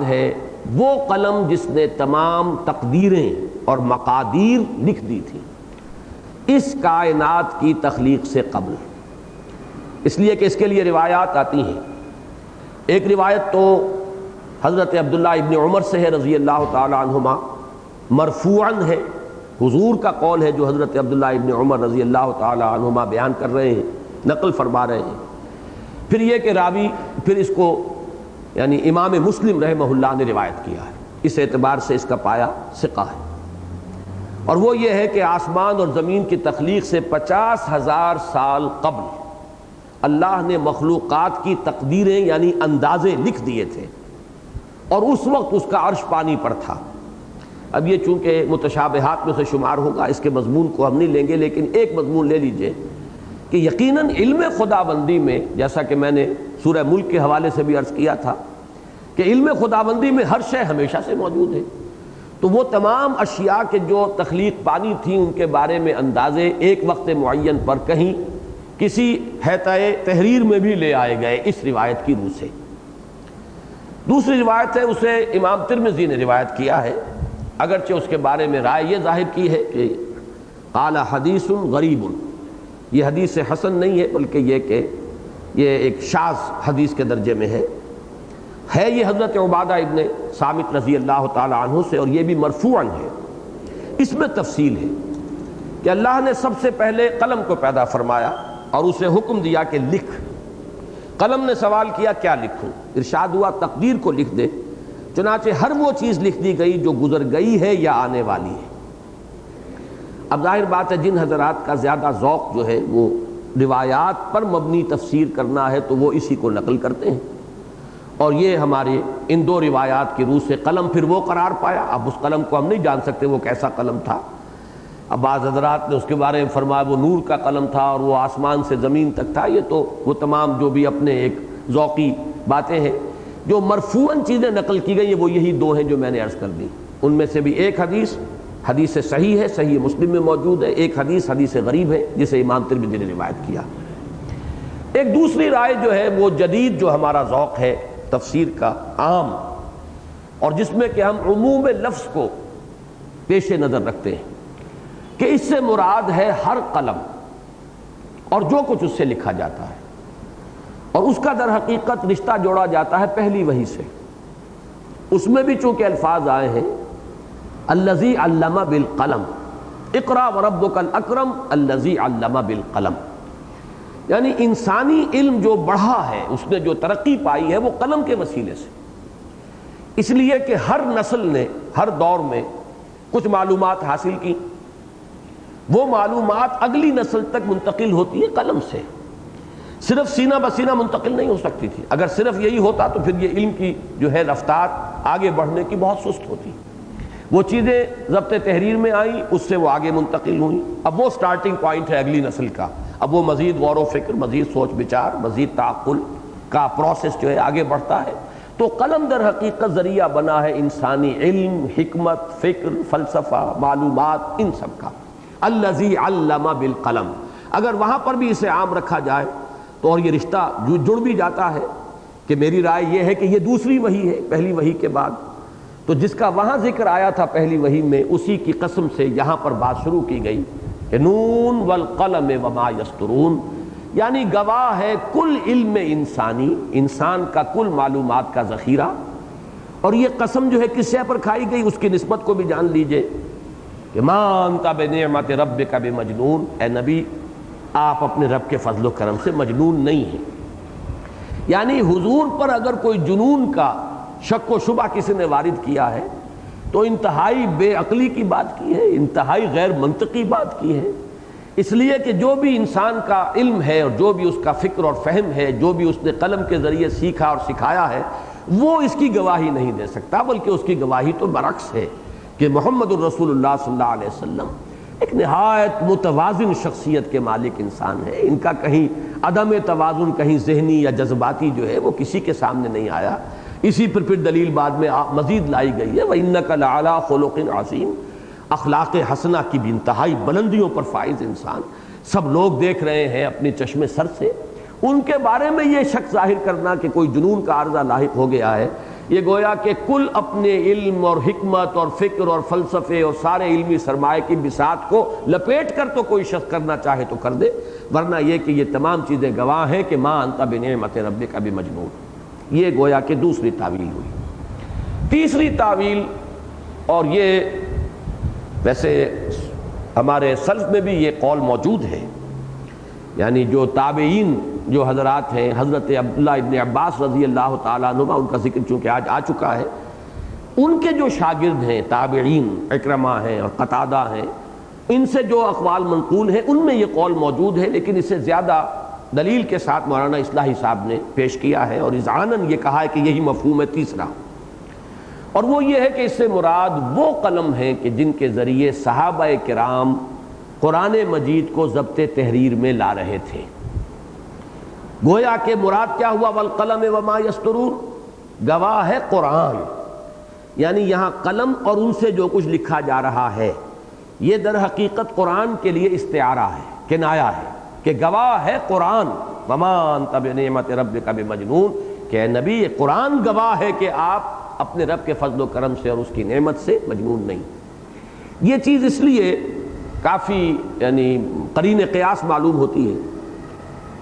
مراد ہے وہ قلم جس نے تمام تقدیریں اور مقادیر لکھ دی تھی اس کائنات کی تخلیق سے قبل، اس لیے کہ اس کے لیے روایات آتی ہیں۔ ایک روایت تو حضرت عبداللہ ابن عمر سے ہے رضی اللہ تعالی عنہما، مرفوعاً ہے، حضور کا قول ہے جو حضرت عبداللہ ابن عمر رضی اللہ تعالی عنہما بیان کر رہے ہیں، نقل فرما رہے ہیں۔ پھر یہ کہ راوی پھر اس کو یعنی امام مسلم رحمہ اللہ نے روایت کیا ہے، اس اعتبار سے اس کا پایہ ثقہ ہے، اور وہ یہ ہے کہ آسمان اور زمین کی تخلیق سے 50,000 سال قبل اللہ نے مخلوقات کی تقدیریں یعنی اندازے لکھ دیے تھے، اور اس وقت اس کا عرش پانی پر تھا۔ اب یہ چونکہ متشابہات میں سے شمار ہوگا، اس کے مضمون کو ہم نہیں لیں گے، لیکن ایک مضمون لے لیجئے کہ یقیناً علم خداوندی میں، جیسا کہ میں نے سورہ ملک کے حوالے سے بھی عرض کیا تھا کہ علم خداوندی میں ہر شے ہمیشہ سے موجود ہے، تو وہ تمام اشیاء کے جو تخلیق پانی تھیں ان کے بارے میں اندازے ایک وقت معین پر کہیں کسی حیطۂ تحریر میں بھی لے آئے گئے اس روایت کی روح سے۔ دوسری روایت ہے، اسے امام ترمذی نے روایت کیا ہے، اگرچہ اس کے بارے میں رائے یہ ظاہر کی ہے کہ قال حدیث غریب، یہ حدیث حسن نہیں ہے بلکہ یہ کہ یہ ایک شاذ حدیث کے درجے میں ہے یہ حضرت عبادہ ابن صامت رضی اللہ تعالی عنہ سے، اور یہ بھی مرفوعاً ہے۔ اس میں تفصیل ہے کہ اللہ نے سب سے پہلے قلم کو پیدا فرمایا اور اسے حکم دیا کہ لکھ۔ قلم نے سوال کیا کیا لکھوں؟ ارشاد ہوا تقدیر کو لکھ دے، چنانچہ ہر وہ چیز لکھ دی گئی جو گزر گئی ہے یا آنے والی ہے۔ اب ظاہر بات ہے جن حضرات کا زیادہ ذوق جو ہے وہ روایات پر مبنی تفسیر کرنا ہے تو وہ اسی کو نقل کرتے ہیں، اور یہ ہمارے ان دو روایات کی روح سے قلم پھر وہ قرار پایا۔ اب اس قلم کو ہم نہیں جان سکتے وہ کیسا قلم تھا، اب بعض حضرات نے اس کے بارے میں فرمایا وہ نور کا قلم تھا اور وہ آسمان سے زمین تک تھا، یہ تو وہ تمام جو بھی اپنے ایک ذوقی باتیں ہیں۔ جو مرفوعاً چیزیں نقل کی گئی ہیں وہ یہی دو ہیں جو میں نے عرض کر دی، ان میں سے بھی ایک حدیث صحیح ہے، صحیح مسلم میں موجود ہے، ایک حدیث غریب ہے جسے امام ترمذی نے روایت کیا۔ ایک دوسری رائے جو ہے وہ جدید جو ہمارا ذوق ہے تفسیر کا عام، اور جس میں کہ ہم عموم لفظ کو پیش نظر رکھتے ہیں کہ اس سے مراد ہے ہر قلم اور جو کچھ اس سے لکھا جاتا ہے، اور اس کا در حقیقت رشتہ جوڑا جاتا ہے پہلی وحی سے۔ اس میں بھی چونکہ الفاظ آئے ہیں الذی علم بالقلم، اقرأ وربک الاکرم الذی علم بالقلم، یعنی انسانی علم جو بڑھا ہے، اس نے جو ترقی پائی ہے وہ قلم کے وسیلے سے، اس لیے کہ ہر نسل نے ہر دور میں کچھ معلومات حاصل کی، وہ معلومات اگلی نسل تک منتقل ہوتی ہے قلم سے، صرف سینہ بسینہ منتقل نہیں ہو سکتی تھی۔ اگر صرف یہی ہوتا تو پھر یہ علم کی جو ہے رفتار آگے بڑھنے کی بہت سست ہوتی۔ وہ چیزیں ضبط تحریر میں آئیں، اس سے وہ آگے منتقل ہوئیں، اب وہ سٹارٹنگ پوائنٹ ہے اگلی نسل کا، اب وہ مزید غور و فکر، مزید سوچ بچار، مزید تعقل کا پروسیس جو ہے آگے بڑھتا ہے۔ تو قلم در حقیقت ذریعہ بنا ہے انسانی علم، حکمت، فکر، فلسفہ، معلومات، ان سب کا۔ الذی علم بالقلم، اگر وہاں پر بھی اسے عام رکھا جائے تو اور یہ رشتہ جڑ بھی جاتا ہے کہ میری رائے یہ ہے کہ یہ دوسری وحی ہے پہلی وحی کے بعد، تو جس کا وہاں ذکر آیا تھا پہلی وحی میں اسی کی قسم سے یہاں پر بات شروع کی گئی کہ نون والقلم وما یسطرون، یعنی گواہ ہے کل علم انسانی، انسان کا کل معلومات کا ذخیرہ۔ اور یہ قسم جو ہے کس شے پر کھائی گئی اس کی نسبت کو بھی جان لیجئے کہ ما انت بنعمت ربک بمجنون، اے نبی آپ اپنے رب کے فضل و کرم سے مجنون نہیں ہیں، یعنی حضور پر اگر کوئی جنون کا شک و شبہ کسی نے وارد کیا ہے تو انتہائی بے عقلی کی بات کی ہے، انتہائی غیر منطقی بات کی ہے، اس لیے کہ جو بھی انسان کا علم ہے اور جو بھی اس کا فکر اور فہم ہے، جو بھی اس نے قلم کے ذریعے سیکھا اور سکھایا ہے، وہ اس کی گواہی نہیں دے سکتا، بلکہ اس کی گواہی تو برعکس ہے کہ محمد الرسول اللہ صلی اللہ علیہ وسلم ایک نہایت متوازن شخصیت کے مالک انسان ہے، ان کا کہیں عدم توازن کہیں ذہنی یا جذباتی جو ہے وہ کسی کے سامنے نہیں آیا۔ اسی پر پھر دلیل بعد میں مزید لائی گئی ہے وَإِنَّكَ لَعَلَىٰ خُلُقٍ عَظِيمٍ، اخلاق حسنہ کی بھی انتہائی بلندیوں پر فائز انسان، سب لوگ دیکھ رہے ہیں اپنے چشم سر سے، ان کے بارے میں یہ شک ظاہر کرنا کہ کوئی جنون کا عارضہ لاحق ہو گیا ہے، یہ گویا کہ کل اپنے علم اور حکمت اور فکر اور فلسفے اور سارے علمی سرمایہ کی بساط کو لپیٹ کر تو کوئی شخص کرنا چاہے تو کر دے، ورنہ یہ کہ یہ تمام چیزیں گواہ ہیں کہ ما انت بنعمت ربک بمجنون۔ یہ گویا کہ دوسری تعویل ہوئی۔ تیسری تعویل، اور یہ ویسے ہمارے سلف میں بھی یہ قول موجود ہے، یعنی جو تابعین جو حضرات ہیں، حضرت عبداللہ ابن عباس رضی اللہ تعالیٰ عنہ، ان کا ذکر چونکہ آج آ چکا ہے، ان کے جو شاگرد ہیں تابعین، اکرمہ ہیں اور قتادہ ہیں، ان سے جو اقوال منقول ہیں ان میں یہ قول موجود ہے، لیکن اس سے زیادہ دلیل کے ساتھ مولانا اصلاحی صاحب نے پیش کیا ہے اور اذعاناً یہ کہا ہے کہ یہی مفہوم ہے تیسرا، اور وہ یہ ہے کہ اس سے مراد وہ قلم ہیں کہ جن کے ذریعے صحابہ کرام قرآن مجید کو ضبط تحریر میں لا رہے تھے۔ گویا کہ مراد کیا ہوا؟ والقلم وما یسطرون، گواہ ہے قرآن، یعنی یہاں قلم اور ان سے جو کچھ لکھا جا رہا ہے یہ در حقیقت قرآن کے لیے استعارہ ہے، کنایہ ہے، کہ گواہ ہے قرآن، وما انت بنعمت ربک بمجنون، کہ اے نبی یہ قرآن گواہ ہے کہ آپ اپنے رب کے فضل و کرم سے اور اس کی نعمت سے مجنون نہیں۔ یہ چیز اس لیے کافی یعنی قرین قیاس معلوم ہوتی ہے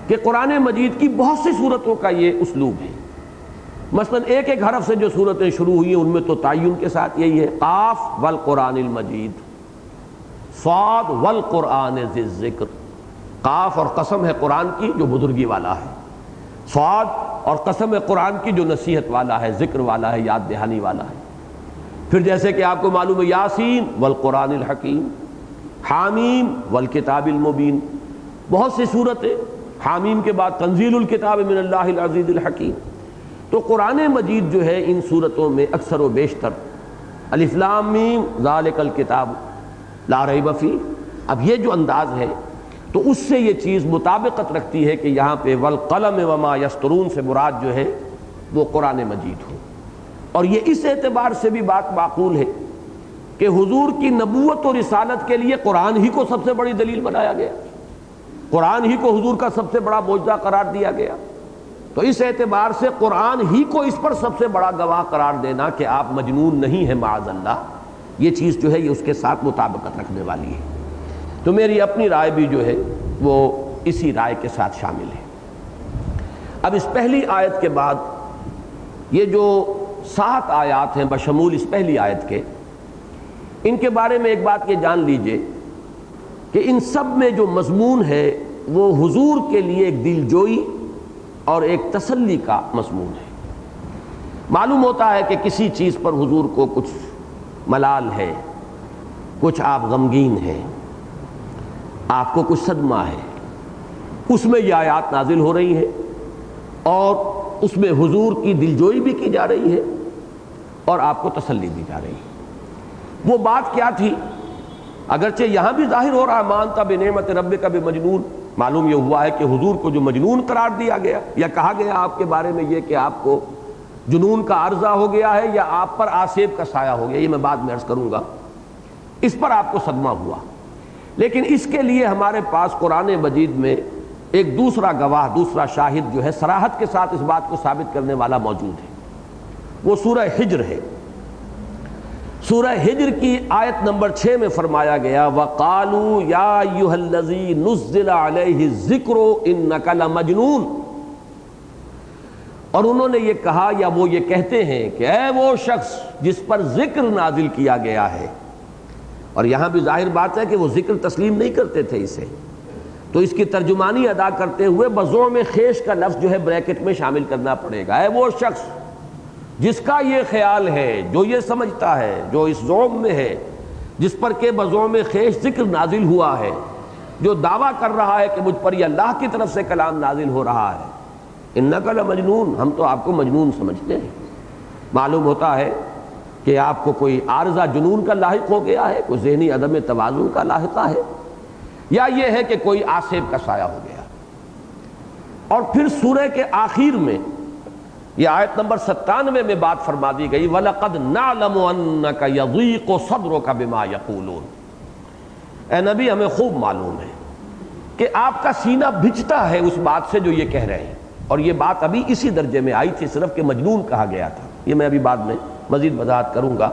کہ قرآن مجید کی بہت سی صورتوں کا یہ اسلوب ہے۔ مثلا ایک ایک حرف سے جو صورتیں شروع ہوئی ہیں ان میں تو تعین کے ساتھ یہی ہے، قاف والقرآن المجید، صاد والقرآن ذی الذکر، قاف اور قسم ہے قرآن کی جو بزرگی والا ہے، صاد اور قسم ہے قرآن کی جو نصیحت والا ہے، ذکر والا ہے، یاد دہانی والا ہے۔ پھر جیسے کہ آپ کو معلوم ہے یاسین والقرآن الحکیم، حامیم والکتاب المبین، بہت سی صورتیں، حامیم کے بعد تنزیل الکتاب من اللہ العزیز الحکیم۔ تو قرآن مجید جو ہے ان صورتوں میں اکثر و بیشتر الف لام میم ذالک الکتاب لا ریب فیہ، اب یہ جو انداز ہے تو اس سے یہ چیز مطابقت رکھتی ہے کہ یہاں پہ والقلم وما یسطرون سے مراد جو ہے وہ قرآن مجید ہو، اور یہ اس اعتبار سے بھی بات معقول ہے کہ حضور کی نبوت اور رسالت کے لیے قرآن ہی کو سب سے بڑی دلیل بنایا گیا، قرآن ہی کو حضور کا سب سے بڑا معجزہ قرار دیا گیا، تو اس اعتبار سے قرآن ہی کو اس پر سب سے بڑا گواہ قرار دینا کہ آپ مجنون نہیں ہیں معاذ اللہ، یہ چیز جو ہے یہ اس کے ساتھ مطابقت رکھنے والی ہے۔ تو میری اپنی رائے بھی جو ہے وہ اسی رائے کے ساتھ شامل ہے۔ اب اس پہلی آیت کے بعد یہ جو 7 آیات ہیں بشمول اس پہلی آیت کے، ان کے بارے میں ایک بات یہ جان لیجئے کہ ان سب میں جو مضمون ہے وہ حضور کے لیے ایک دل جوئی اور ایک تسلی کا مضمون ہے۔ معلوم ہوتا ہے کہ کسی چیز پر حضور کو کچھ ملال ہے، کچھ آپ غمگین ہیں، آپ کو کچھ صدمہ ہے، اس میں یہ آیات نازل ہو رہی ہیں اور اس میں حضور کی دلجوئی بھی کی جا رہی ہے اور آپ کو تسلی دی جا رہی ہے۔ وہ بات کیا تھی؟ اگرچہ یہاں بھی ظاہر ہو رہا ما انت بنعمت ربک بمجنون، معلوم یہ ہوا ہے کہ حضور کو جو مجنون قرار دیا گیا یا کہا گیا آپ کے بارے میں یہ کہ آپ کو جنون کا عرضہ ہو گیا ہے یا آپ پر آسیب کا سایہ ہو گیا، یہ میں بعد میں عرض کروں گا، اس پر آپ کو صدمہ ہوا، لیکن اس کے لیے ہمارے پاس قرآن مجید میں ایک دوسرا گواہ، دوسرا شاہد جو ہے صراحت کے ساتھ اس بات کو ثابت کرنے والا موجود ہے، وہ سورہ حجر ہے۔ سورہ حجر کی آیت نمبر 6 میں فرمایا گیا وَقَالُوا يَا أَيُّهَا الَّذِي نُزِّلَ عَلَيْهِ الذِّكْرُ إِنَّكَ لَمَجْنُونَ، اور انہوں نے یہ کہا یا وہ یہ کہتے ہیں کہ اے وہ شخص جس پر ذکر نازل کیا گیا ہے، اور یہاں بھی ظاہر بات ہے کہ وہ ذکر تسلیم نہیں کرتے تھے اسے، تو اس کی ترجمانی ادا کرتے ہوئے بزعم خیش کا لفظ جو ہے بریکٹ میں شامل کرنا پڑے گا۔ اے وہ شخص جس کا یہ خیال ہے، جو یہ سمجھتا ہے، جو اس زعم میں ہے، جس پر کہ بزعم خیش ذکر نازل ہوا ہے، جو دعویٰ کر رہا ہے کہ مجھ پر یہ اللہ کی طرف سے کلام نازل ہو رہا ہے، انک لمجنون، ہم تو آپ کو مجنون سمجھتے ہیں۔ معلوم ہوتا ہے کہ آپ کو کوئی عارضہ جنون کا لاحق ہو گیا ہے، کوئی ذہنی عدم توازن کا لاحقہ ہے، یا یہ ہے کہ کوئی آسیب کا سایہ ہو گیا۔ اور پھر سورہ کے آخر میں یہ آیت نمبر 97 میں بات فرما دی گئی وَلَقَدْ نَعْلَمُ أَنَّكَ يَضِيقُ صَدْرُكَ بِمَا يَقُولُونَ، اے نبی ہمیں خوب معلوم ہے کہ آپ کا سینہ بھجتا ہے اس بات سے جو یہ کہہ رہے ہیں، اور یہ بات ابھی اسی درجے میں آئی تھی صرف کہ مجنون کہا گیا تھا، یہ میں ابھی بعد میں مزید وضاحت کروں گا۔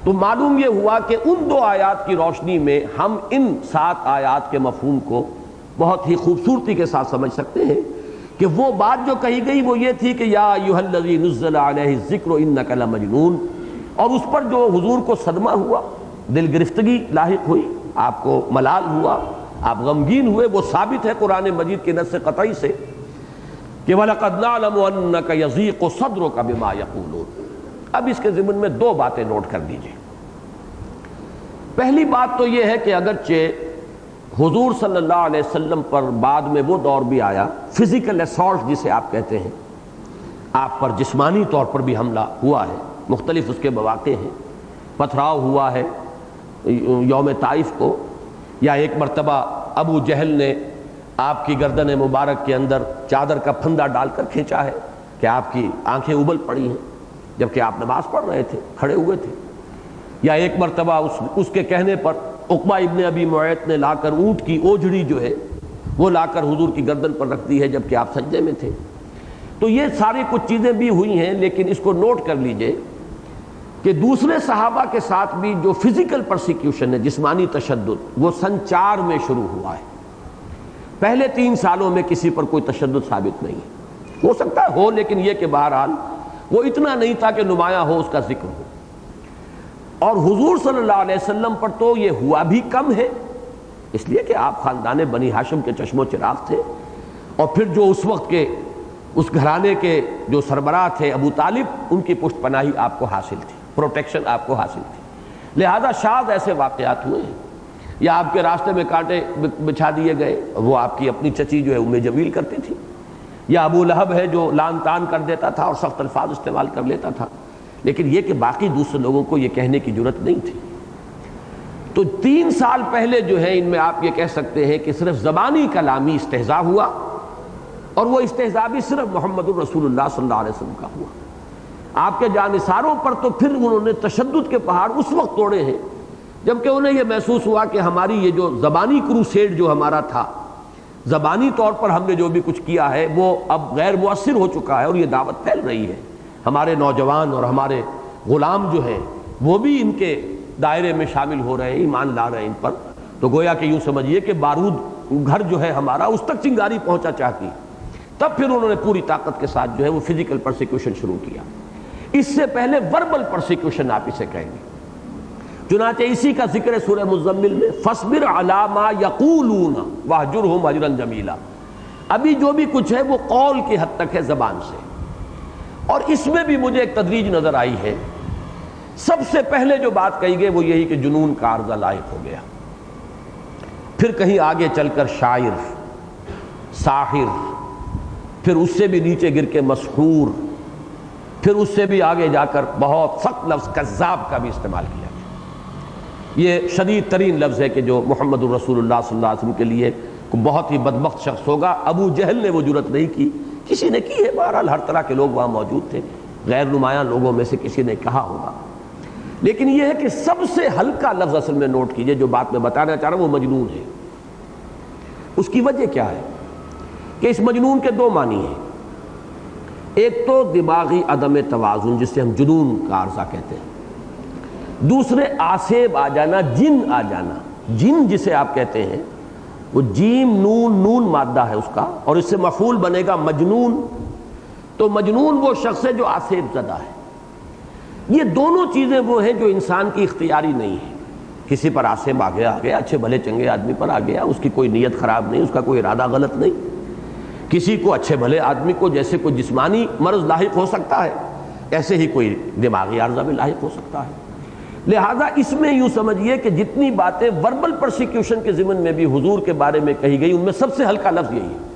تو معلوم یہ ہوا کہ ان 2 آیات کی روشنی میں ہم ان 7 آیات کے مفہوم کو بہت ہی خوبصورتی کے ساتھ سمجھ سکتے ہیں کہ وہ بات جو کہی گئی وہ یہ تھی کہ یا ایھا الذی نزل علیہ الذکر انک لمجنون، اور اس پر جو حضور کو صدمہ ہوا، دل گرفتگی لاحق ہوئی، آپ کو ملال ہوا، آپ غمگین ہوئے، وہ ثابت ہے قرآن مجید کے نص قطعی سے کہ وَلَقَدْ نَعْلَمُ أَنَّكَ يَضِيقُ صَدْرُكَ بِمَا يَقُولُونَ۔ اب اس کے ضمن میں 2 باتیں نوٹ کر دیجئے۔ پہلی بات تو یہ ہے کہ اگرچہ حضور صلی اللہ علیہ وسلم پر بعد میں وہ دور بھی آیا، فزیکل اسالٹ جسے آپ کہتے ہیں، آپ پر جسمانی طور پر بھی حملہ ہوا ہے، مختلف اس کے مواقع ہیں، پتھراؤ ہوا ہے یوم طائف کو، یا ایک مرتبہ ابو جہل نے آپ کی گردن مبارک کے اندر چادر کا پھندا ڈال کر کھینچا ہے کہ آپ کی آنکھیں ابل پڑی ہیں جبکہ آپ نماز پڑھ رہے تھے، کھڑے ہوئے تھے، یا ایک مرتبہ اس کے کہنے پر عقبہ ابن ابی معیط نے لا کر اونٹ کی اوجھڑی جو ہے وہ لا کر حضور کی گردن پر رکھ دی ہے جبکہ آپ سجدے میں تھے۔ تو یہ ساری کچھ چیزیں بھی ہوئی ہیں، لیکن اس کو نوٹ کر لیجئے کہ دوسرے صحابہ کے ساتھ بھی جو فزیکل پرسیکیوشن ہے، جسمانی تشدد، وہ سن 4 میں شروع ہوا ہے۔ پہلے 3 سالوں میں کسی پر کوئی تشدد ثابت نہیں ہے، ہو سکتا ہے ہو، لیکن یہ کہ بہرحال وہ اتنا نہیں تھا کہ نمایاں ہو، اس کا ذکر ہو۔ اور حضور صلی اللہ علیہ وسلم پر تو یہ ہوا بھی کم ہے، اس لیے کہ آپ خاندان بنی ہاشم کے چشم و چراغ تھے، اور پھر جو اس وقت کے اس گھرانے کے جو سربراہ تھے ابو طالب، ان کی پشت پناہی آپ کو حاصل تھی، پروٹیکشن آپ کو حاصل تھی، لہذا شاید ایسے واقعات ہوئے ہیں، یا آپ کے راستے میں کانٹے بچھا دیے گئے، وہ آپ کی اپنی چچی جو ہے ام جمیل کرتی تھی، یا ابو لہب ہے جو لان تان کر دیتا تھا اور سخت الفاظ استعمال کر لیتا تھا، لیکن یہ کہ باقی دوسرے لوگوں کو یہ کہنے کی جرت نہیں تھی۔ تو 3 سال پہلے جو ہے ان میں آپ یہ کہہ سکتے ہیں کہ صرف زبانی کلامی استہزاء ہوا، اور وہ استہزاء بھی صرف محمد الرسول اللہ صلی اللہ علیہ وسلم کا ہوا۔ آپ کے جانثاروں پر تو پھر انہوں نے تشدد کے پہاڑ اس وقت توڑے ہیں جبکہ انہیں یہ محسوس ہوا کہ ہماری یہ جو زبانی کروسیڈ جو ہمارا تھا، زبانی طور پر ہم نے جو بھی کچھ کیا ہے، وہ اب غیر مؤثر ہو چکا ہے، اور یہ دعوت پھیل رہی ہے، ہمارے نوجوان اور ہمارے غلام جو ہیں وہ بھی ان کے دائرے میں شامل ہو رہے ہیں، ایمان لا رہے ہیں ان پر۔ تو گویا کہ یوں سمجھیے کہ بارود گھر جو ہے ہمارا، اس تک چنگاری پہنچا چاہتی، تب پھر انہوں نے پوری طاقت کے ساتھ جو ہے وہ فزیکل پرسیکیوشن شروع کیا۔ اس سے پہلے وربل پرسیکیوشن آپ اسے کہیں گے، چنانچہ اسی کا ذکر سورہ مزمل میں فَاصْبِرْ عَلَىٰ مَا يَقُولُونَ وَاهْجُرْهُمْ هَجْرًا جَمِيلًا، ابھی جو بھی کچھ ہے وہ قول کی حد تک ہے، زبان سے، اور اس میں بھی مجھے ایک تدریج نظر آئی ہے۔ سب سے پہلے جو بات کہی گئی وہ یہی کہ جنون کا عارضہ لاحق ہو گیا، پھر کہیں آگے چل کر شاعر، ساحر، پھر اس سے بھی نیچے گر کے مسحور، پھر اس سے بھی آگے جا کر بہت سخت لفظ کذاب کا بھی استعمال کیا گیا۔ یہ شدید ترین لفظ ہے کہ جو محمد الرسول اللہ صلی اللہ علیہ وسلم کے لیے بہت ہی بدبخت شخص ہوگا۔ ابو جہل نے وہ جرت نہیں کی، کسی نے کی ہے، بہرحال ہر طرح کے لوگ وہاں موجود تھے، غیر نمایاں لوگوں میں سے کسی نے کہا ہوگا، لیکن یہ ہے کہ سب سے ہلکا لفظ اصل میں نوٹ کیجئے جو بات میں بتانا چاہ رہا ہوں، وہ مجنون ہے۔ اس کی وجہ کیا ہے کہ اس مجنون کے 2 معنی ہیں، ایک تو دماغی عدم توازن جسے ہم جنون کا عارضہ کہتے ہیں، دوسرے آسیب آ جانا، جن آ جانا۔ جن جسے آپ کہتے ہیں وہ جیم نون نون مادہ ہے اس کا، اور اس سے مفعول بنے گا مجنون۔ تو مجنون وہ شخص ہے جو آسیب زدہ ہے۔ یہ دونوں چیزیں وہ ہیں جو انسان کی اختیاری نہیں ہے، کسی پر آسیب آ گیا اچھے بھلے چنگے آدمی پر آ گیا، اس کی کوئی نیت خراب نہیں، اس کا کوئی ارادہ غلط نہیں، کسی کو اچھے بھلے آدمی کو جیسے کوئی جسمانی مرض لاحق ہو سکتا ہے، ایسے ہی کوئی دماغی عارضہ بھی لاحق ہو سکتا ہے۔ لہذا اس میں یوں سمجھیے کہ جتنی باتیں وربل پرسیکیوشن کے ضمن میں بھی حضور کے بارے میں کہی گئی، ان میں سب سے ہلکا لفظ یہی ہے،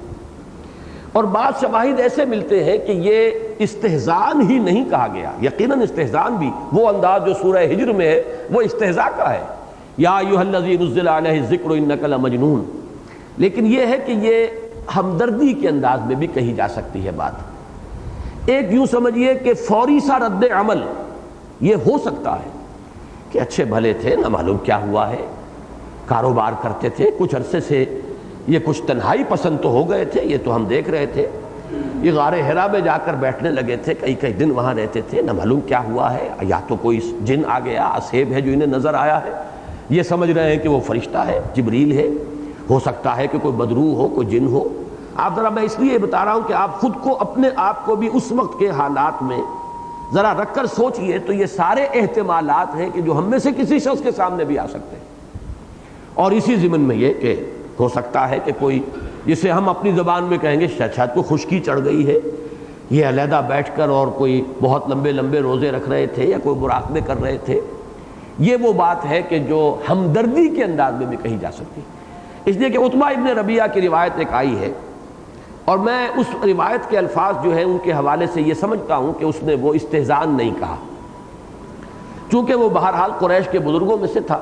اور بعض شواہد ایسے ملتے ہیں کہ یہ استہزان ہی نہیں کہا گیا، یقیناً استہزان بھی وہ انداز جو سورہ ہجر میں ہے وہ استہزاء کا ہے، یا ایھا الذی نزل علیہ الذکر انک لمجنون، لیکن یہ ہے کہ یہ ہمدردی کے انداز میں بھی کہی جا سکتی ہے بات۔ ایک یوں سمجھیے کہ فوری سا رد عمل یہ ہو سکتا ہے کہ اچھے بھلے تھے، نہ معلوم کیا ہوا ہے، کاروبار کرتے تھے، کچھ عرصے سے یہ کچھ تنہائی پسند تو ہو گئے تھے، یہ تو ہم دیکھ رہے تھے، یہ غار حرا میں جا کر بیٹھنے لگے تھے، کئی کئی دن وہاں رہتے تھے، نہ معلوم کیا ہوا ہے، یا تو کوئی جن آ گیا، اسیب ہے جو انہیں نظر آیا ہے، یہ سمجھ رہے ہیں کہ وہ فرشتہ ہے، جبریل ہے، ہو سکتا ہے کہ کوئی بدروح ہو، کوئی جن ہو۔ آپ ذرا، میں اس لیے بتا رہا ہوں کہ آپ خود کو، اپنے آپ کو بھی اس وقت کے حالات میں ذرا رکھ کر سوچئے، تو یہ سارے احتمالات ہیں کہ جو ہم میں سے کسی شخص کے سامنے بھی آ سکتے ہیں۔ اور اسی ضمن میں یہ کہ ہو سکتا ہے کہ کوئی، جسے ہم اپنی زبان میں کہیں گے شاید کو خشکی چڑھ گئی ہے، یہ علیحدہ بیٹھ کر اور کوئی بہت لمبے لمبے روزے رکھ رہے تھے یا کوئی مراقبے کر رہے تھے، یہ وہ بات ہے کہ جو ہمدردی کے انداز میں بھی کہی جا سکتی۔ اس لیے کہ عتبہ ابن ربیعہ کی روایت ایک آئی ہے، اور میں اس روایت کے الفاظ جو ہیں ان کے حوالے سے یہ سمجھتا ہوں کہ اس نے وہ استہزان نہیں کہا، چونکہ وہ بہرحال قریش کے بزرگوں میں سے تھا۔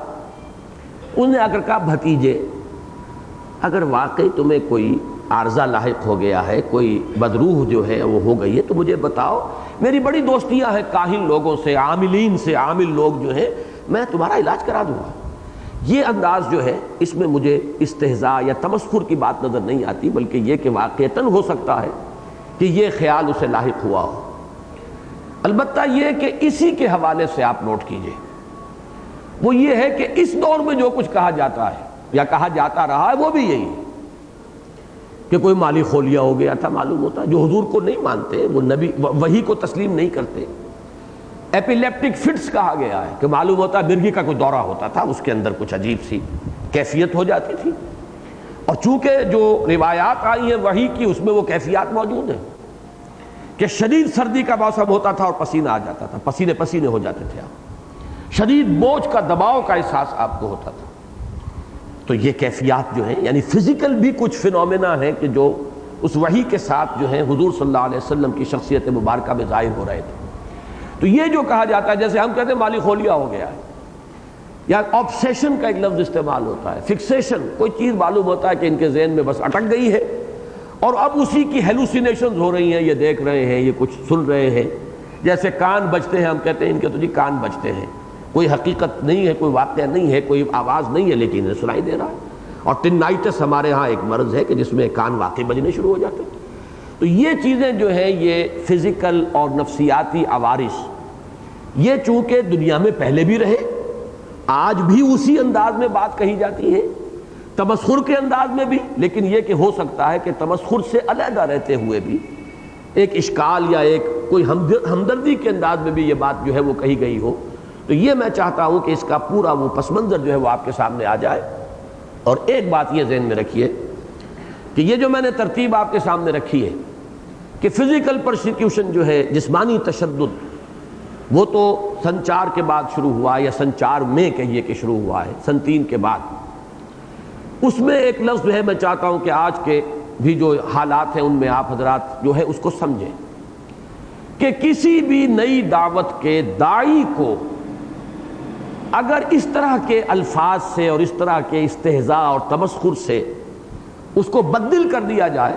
انہوں نے اگر کہا بھتیجے، اگر واقعی تمہیں کوئی عارضہ لاحق ہو گیا ہے، کوئی بدروح جو ہے وہ ہو گئی ہے، تو مجھے بتاؤ، میری بڑی دوستیاں ہیں کاہن لوگوں سے، عاملین سے، عامل لوگ جو ہیں، میں تمہارا علاج کرا دوں گا۔ یہ انداز جو ہے اس میں مجھے استہزاء یا تمسخر کی بات نظر نہیں آتی، بلکہ یہ کہ واقعتاً ہو سکتا ہے کہ یہ خیال اسے لاحق ہوا ہو۔ البتہ یہ کہ اسی کے حوالے سے آپ نوٹ کیجئے، وہ یہ ہے کہ اس دور میں جو کچھ کہا جاتا ہے یا کہا جاتا رہا ہے وہ بھی یہی ہے کہ کوئی مالی خولیا ہو گیا تھا، معلوم ہوتا ہے، جو حضور کو نہیں مانتے، وہ نبی وحی کو تسلیم نہیں کرتے، ایپیلیپٹک فٹس کہا گیا ہے کہ معلوم ہوتا ہے مرگی کا کوئی دورہ ہوتا تھا، اس کے اندر کچھ عجیب سی کیفیت ہو جاتی تھی، اور چونکہ جو روایات آئی ہیں وحی کی اس میں وہ کیفیات موجود ہیں کہ شدید سردی کا موسم ہوتا تھا اور پسینہ آ جاتا تھا، پسینے پسینے ہو جاتے تھے آپ، شدید بوجھ کا دباؤ کا احساس آپ کو ہوتا تھا۔ تو یہ کیفیات جو ہیں، یعنی فزیکل بھی کچھ فینومینا ہیں کہ جو اس وحی کے ساتھ جو ہیں حضور صلی اللہ علیہ وسلم کی شخصیت مبارکہ میں ظاہر ہو رہے تھے۔ تو یہ جو کہا جاتا ہے، جیسے ہم کہتے ہیں مالی خولیا ہو گیا ہے، یا آبسیشن کا ایک لفظ استعمال ہوتا ہے، فکسیشن، کوئی چیز معلوم ہوتا ہے کہ ان کے ذہن میں بس اٹک گئی ہے اور اب اسی کی ہیلوسینیشنز ہو رہی ہیں، یہ دیکھ رہے ہیں، یہ کچھ سن رہے ہیں، جیسے کان بجتے ہیں، ہم کہتے ہیں ان کے تو جی کان بجتے ہیں، کوئی حقیقت نہیں ہے، کوئی واقعہ نہیں ہے، کوئی آواز نہیں ہے، لیکن انہیں سنائی دے رہا ہے۔ اور ٹنائٹس ہمارے ہاں ایک مرض ہے کہ جس میں کان واقعی بجنے شروع ہو جاتے ہیں۔ تو یہ چیزیں جو ہیں، یہ فزیکل اور نفسیاتی عوارض، یہ چونکہ دنیا میں پہلے بھی رہے، آج بھی اسی انداز میں بات کہی جاتی ہے، تمسخر کے انداز میں بھی، لیکن یہ کہ ہو سکتا ہے کہ تمسخر سے علیحدہ رہتے ہوئے بھی ایک اشکال یا ایک کوئی ہمدردی کے انداز میں بھی یہ بات جو ہے وہ کہی گئی ہو۔ تو یہ میں چاہتا ہوں کہ اس کا پورا وہ پس منظر جو ہے وہ آپ کے سامنے آ جائے۔ اور ایک بات یہ ذہن میں رکھیے کہ یہ جو میں نے ترتیب آپ کے سامنے رکھی ہے کہ فزیکل پرسیکیوشن جو ہے، جسمانی تشدد، وہ تو سن 4 کے بعد شروع ہوا، یا سن 4 میں کہیے کہ شروع ہوا ہے، سن 3 کے بعد۔ اس میں ایک لفظ جو ہے میں چاہتا ہوں کہ آج کے بھی جو حالات ہیں ان میں آپ حضرات جو ہے اس کو سمجھیں کہ کسی بھی نئی دعوت کے داعی کو اگر اس طرح کے الفاظ سے اور اس طرح کے استہزاء اور تمسخر سے اس کو بدل کر دیا جائے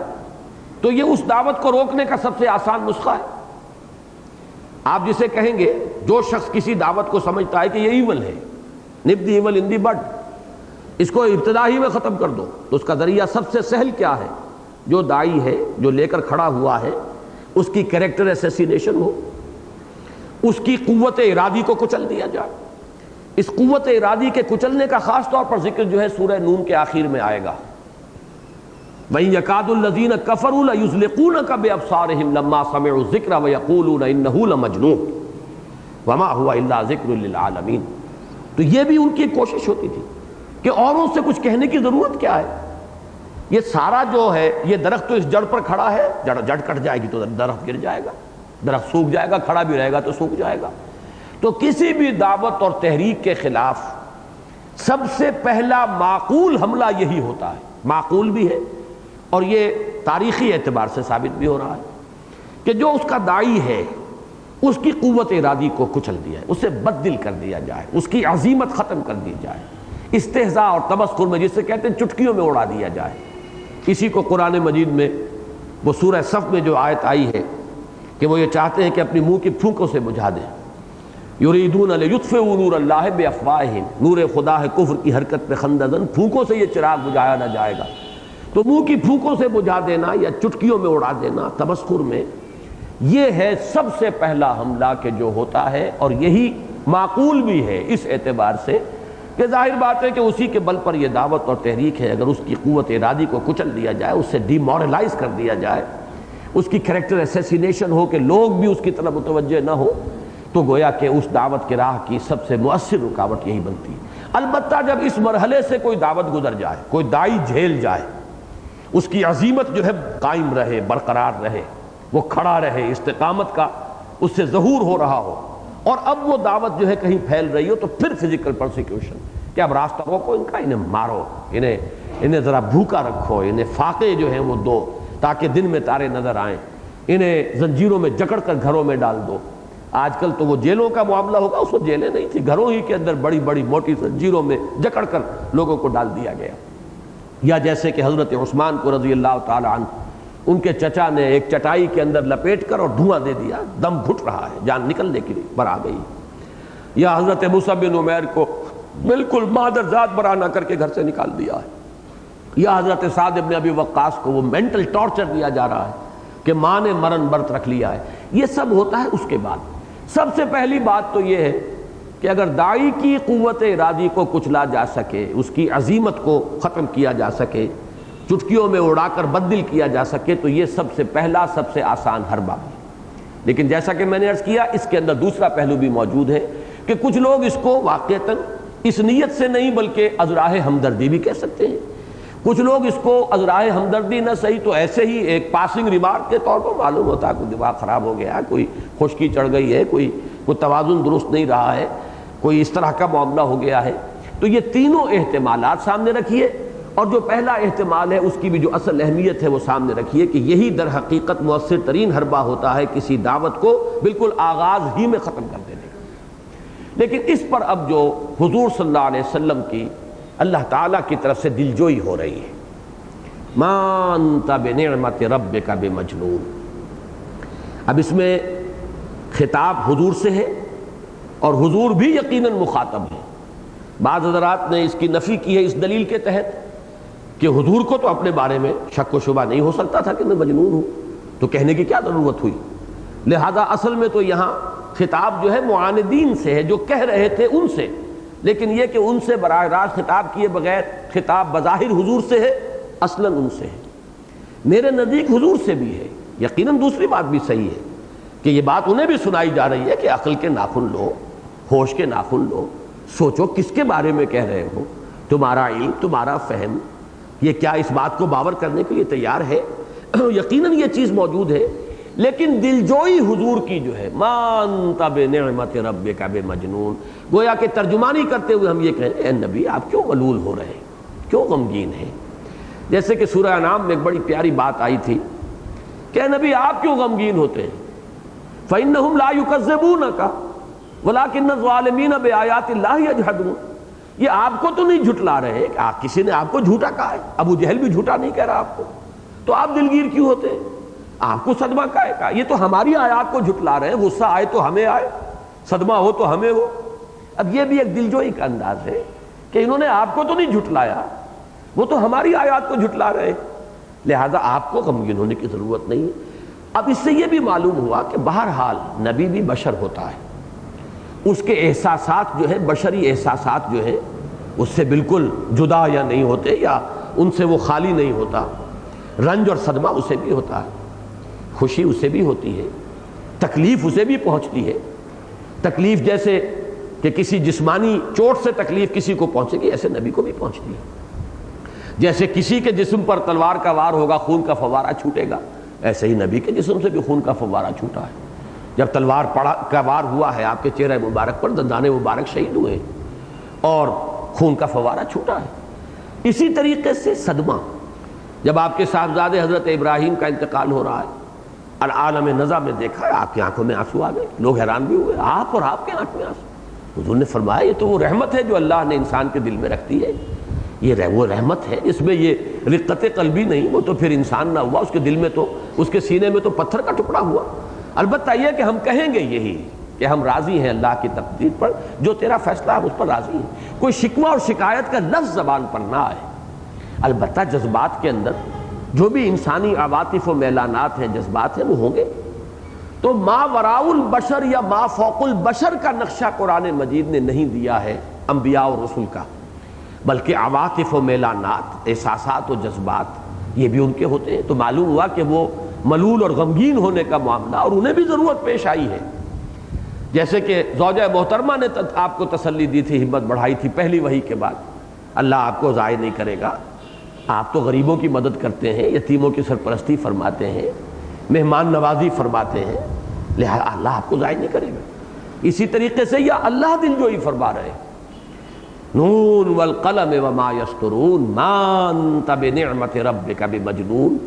تو یہ اس دعوت کو روکنے کا سب سے آسان نسخہ ہے۔ آپ جسے کہیں گے، جو شخص کسی دعوت کو سمجھتا ہے کہ یہ ایول ہے، نپ دی ایول ان دی بڈ، اس کو ابتدا ہی میں ختم کر دو، تو اس کا ذریعہ سب سے سہل کیا ہے؟ جو داعی ہے، جو لے کر کھڑا ہوا ہے، اس کی کریکٹر اسیسینیشن ہو، اس کی قوت ارادی کو کچل دیا جائے۔ اس قوت ارادی کے کچلنے کا خاص طور پر ذکر جو ہے سورہ نون کے آخر میں آئے گا۔ وَإِن يَكَادُ الَّذِينَ كَفَرُوا لَيُزْلِقُونَكَ بِأَبْصَارِهِمْ لَمَّا سَمِعُوا الذِّكْرَ وَيَقُولُونَ إِنَّهُ لَمَجْنُونٌ وَمَا هُوَ إِلَّا ذِكْرٌ لِّلْعَالَمِينَ۔ تو یہ بھی ان کی کوشش ہوتی تھی کہ اوروں سے کچھ کہنے کی ضرورت کیا ہے، یہ سارا جو ہے، یہ درخت تو اس جڑ پر کھڑا ہے، جڑ کٹ جائے گی تو درخت گر جائے گا، درخت سوکھ جائے گا، کھڑا بھی رہے گا تو سوکھ جائے گا۔ تو کسی بھی دعوت اور تحریک کے خلاف سب سے پہلا معقول حملہ یہی ہوتا ہے، معقول بھی ہے اور یہ تاریخی اعتبار سے ثابت بھی ہو رہا ہے کہ جو اس کا داعی ہے اس کی قوت ارادی کو کچل دیا ہے، اسے بدل کر دیا جائے، اس کی عظیمت ختم کر دی جائے، استہزاء اور تمسخر میں جسے کہتے ہیں چٹکیوں میں اڑا دیا جائے۔ اسی کو قرآن مجید میں وہ سورہ صف میں جو آیت آئی ہے کہ وہ یہ چاہتے ہیں کہ اپنی منہ کی پھونکوں سے بجھا دیں، یریدون لیطفئوا نور اللہ بافواہہم، نور خدا ہے کفر کی حرکت پہ خندہ زن، پھونکوں سے یہ چراغ بجھایا نہ جائے گا۔ تو منہ کی پھونکوں سے بجھا دینا یا چٹکیوں میں اڑا دینا تمسخر میں، یہ ہے سب سے پہلا حملہ کہ جو ہوتا ہے، اور یہی معقول بھی ہے اس اعتبار سے کہ ظاہر بات ہے کہ اسی کے بل پر یہ دعوت اور تحریک ہے۔ اگر اس کی قوت ارادی کو کچل دیا جائے، اس سے ڈی مورلائز کر دیا جائے، اس کی کریکٹر اسیسینیشن ہو کہ لوگ بھی اس کی طرف متوجہ نہ ہو، تو گویا کہ اس دعوت کی راہ کی سب سے مؤثر رکاوٹ یہی بنتی ہے۔ البتہ جب اس مرحلے سے کوئی دعوت گزر جائے، کوئی داعی جھیل جائے، اس کی عزیمت جو ہے قائم رہے، برقرار رہے، وہ کھڑا رہے، استقامت کا اس سے ظہور ہو رہا ہو، اور اب وہ دعوت جو ہے کہیں پھیل رہی ہو، تو پھر فزیکل پرسیکیوشن کہ اب راستہ روکو ان کا، انہیں مارو، انہیں ذرا بھوکا رکھو، انہیں فاقے جو ہیں وہ دو تاکہ دن میں تارے نظر آئیں، انہیں زنجیروں میں جکڑ کر گھروں میں ڈال دو۔ آج کل تو وہ جیلوں کا معاملہ ہوگا، اس وقت جیلیں نہیں تھی، گھروں ہی کے اندر بڑی بڑی موٹی زنجیروں میں جکڑ کر لوگوں کو ڈال دیا گیا۔ یا جیسے کہ حضرت عثمان کو رضی اللہ تعالی عنہ، ان کے چچا نے ایک چٹائی کے اندر لپیٹ کر اور دھواں دے دیا، دم گھٹ رہا ہے، جان نکلنے کی پر آ گئی۔ یا حضرت مصعب بن عمیر کو بالکل مادر ذات برانہ کر کے گھر سے نکال دیا ہے۔ یا حضرت سعد بن ابی وقاص کو وہ مینٹل ٹارچر دیا جا رہا ہے کہ ماں نے مرن برت رکھ لیا ہے۔ یہ سب ہوتا ہے۔ اس کے بعد سب سے پہلی بات تو یہ ہے کہ اگر داعی کی قوت ارادی کو کچلا جا سکے، اس کی عزیمت کو ختم کیا جا سکے، چٹکیوں میں اڑا کر بدل کیا جا سکے، تو یہ سب سے پہلا، سب سے آسان حربہ ہے۔ لیکن جیسا کہ میں نے عرض کیا، اس کے اندر دوسرا پہلو بھی موجود ہے کہ کچھ لوگ اس کو واقعتاً اس نیت سے نہیں بلکہ از راہ ہمدردی بھی کہہ سکتے ہیں۔ کچھ لوگ اس کو از راہ ہمدردی نہ صحیح تو ایسے ہی ایک پاسنگ ریمارک کے طور پر معلوم ہوتا ہے، کوئی دماغ خراب ہو گیا ہے، کوئی خشکی چڑھ گئی ہے، کوئی توازن درست نہیں رہا ہے، کوئی اس طرح کا معاملہ ہو گیا ہے۔ تو یہ تینوں احتمالات سامنے رکھیے، اور جو پہلا احتمال ہے اس کی بھی جو اصل اہمیت ہے وہ سامنے رکھیے کہ یہی در حقیقت مؤثر ترین حربہ ہوتا ہے کسی دعوت کو بالکل آغاز ہی میں ختم کر دینے کا۔ لیکن اس پر اب جو حضور صلی اللہ علیہ وسلم کی اللہ تعالیٰ کی طرف سے دلجوئی ہو رہی ہے، ما انت بنعمت ربک بمجنون، اب اس میں خطاب حضور سے ہے، اور حضور بھی یقیناً مخاطب ہے۔ بعض حضرات نے اس کی نفی کی ہے اس دلیل کے تحت کہ حضور کو تو اپنے بارے میں شک و شبہ نہیں ہو سکتا تھا کہ میں مجنون ہوں، تو کہنے کی کیا ضرورت ہوئی؟ لہذا اصل میں تو یہاں خطاب جو ہے معاندین سے ہے، جو کہہ رہے تھے ان سے، لیکن یہ کہ ان سے براہ راست خطاب کیے بغیر خطاب بظاہر حضور سے ہے، اصلاً ان سے ہے۔ میرے نزدیک حضور سے بھی ہے۔ یقیناً دوسری بات بھی صحیح ہے کہ یہ بات انہیں بھی سنائی جا رہی ہے کہ عقل کے ناخن لو، ہوش کے ناخن لو، سوچو کس کے بارے میں کہہ رہے ہو، تمہارا علم، تمہارا فہم، یہ کیا اس بات کو باور کرنے کے لیے تیار ہے؟ یقیناً یہ چیز موجود ہے، لیکن دلجوئی حضور کی جو ہے ما انت بنعمت ربک بمجنون، گویا کہ ترجمانی کرتے ہوئے ہم یہ کہیں اے نبی آپ کیوں ملول ہو رہے ہیں، کیوں غمگین ہیں؟ جیسے کہ سورہ انعام میں ایک بڑی پیاری بات آئی تھی کہ اے نبی آپ کیوں غمگین ہوتے ہیں؟ فَإِنَّهُمْ لَا يُكَذِّبُونَكَ وَلَكِنَّ الظَّالِمِينَ بِآيَاتِ اللَّهِ يَجْحَدُونَ، یہ آپ کو تو نہیں جھٹلا رہے کہ کسی نے آپ کو جھوٹا کہا ہے، ابو جہل بھی جھوٹا نہیں کہہ رہا آپ کو، تو آپ دلگیر کیوں ہوتے ہیں؟ آپ کو صدمہ کہے گا، یہ تو ہماری آیات کو جھٹلا رہے ہیں، غصہ آئے تو ہمیں آئے، صدمہ ہو تو ہمیں ہو۔ اب یہ بھی ایک دلجوئی کا انداز ہے کہ انہوں نے آپ کو تو نہیں جھٹلایا، وہ تو ہماری آیات کو جھٹلا رہے، لہذا آپ کو غمگین ہونے کی ضرورت نہیں ہے۔ اب اس سے یہ بھی معلوم ہوا کہ بہرحال نبی بھی بشر ہوتا ہے، اس کے احساسات جو ہے، بشری احساسات جو ہے، اس سے بالکل جدا یا نہیں ہوتے، یا ان سے وہ خالی نہیں ہوتا۔ رنج اور صدمہ اسے بھی ہوتا ہے، خوشی اسے بھی ہوتی ہے، تکلیف اسے بھی پہنچتی ہے۔ تکلیف جیسے کہ کسی جسمانی چوٹ سے تکلیف کسی کو پہنچے گی، ایسے نبی کو بھی پہنچتی ہے۔ جیسے کسی کے جسم پر تلوار کا وار ہوگا، خون کا فوارہ چھوٹے گا، ایسے ہی نبی کے جسم سے بھی خون کا فوارہ چھوٹا ہے۔ جب تلوار کا وار ہوا ہے آپ کے چہرہ مبارک پر، دندان مبارک شہید ہوئے اور خون کا فوارہ چھوٹا ہے۔ اسی طریقے سے صدمہ، جب آپ کے صاحبزادے حضرت ابراہیم کا انتقال ہو رہا ہے، العالم نزع میں دیکھا ہے، آپ کی آنکھوں میں آنسو آ گئے، لوگ حیران بھی ہوئے، آپ اور آپ کے آنکھ میں آنسو۔ حضور نے فرمایا یہ تو وہ رحمت ہے جو اللہ نے انسان کے دل میں رکھتی ہے، یہ وہ رحمت ہے جس میں یہ رقت قلبی نہیں، وہ تو پھر انسان نہ ہوا، اس کے دل میں تو، اس کے سینے میں تو پتھر کا ٹکڑا ہوا۔ البتہ یہ کہ ہم کہیں گے یہی کہ ہم راضی ہیں اللہ کی تقدیر پر، جو تیرا فیصلہ ہم اس پر راضی ہیں۔ کوئی شکوہ اور شکایت کا لفظ زبان پر نہ آئے، البتہ جذبات کے اندر جو بھی انسانی عواطف و میلانات ہیں، جذبات ہیں، وہ ہوں گے۔ تو ما وراء البشر یا ما فوق البشر کا نقشہ قرآن مجید نے نہیں دیا ہے انبیاء اور رسل کا، بلکہ عواطف و میلانات، احساسات و جذبات یہ بھی ان کے ہوتے ہیں۔ تو معلوم ہوا کہ وہ ملول اور غمگین ہونے کا معاملہ، اور انہیں بھی ضرورت پیش آئی ہے۔ جیسے کہ زوجہ محترمہ نے آپ کو تسلی دی تھی، ہمت بڑھائی تھی پہلی وحی کے بعد، اللہ آپ کو ضائع نہیں کرے گا، آپ تو غریبوں کی مدد کرتے ہیں، یتیموں کی سرپرستی فرماتے ہیں، مہمان نوازی فرماتے ہیں، لہذا اللہ آپ کو ضائع نہیں کرے گا۔ اسی طریقے سے یا اللہ دل جوئی فرما رہے ہیں، نون والقلم وما یسطرون ما انت بنعمت ربک بمجنون،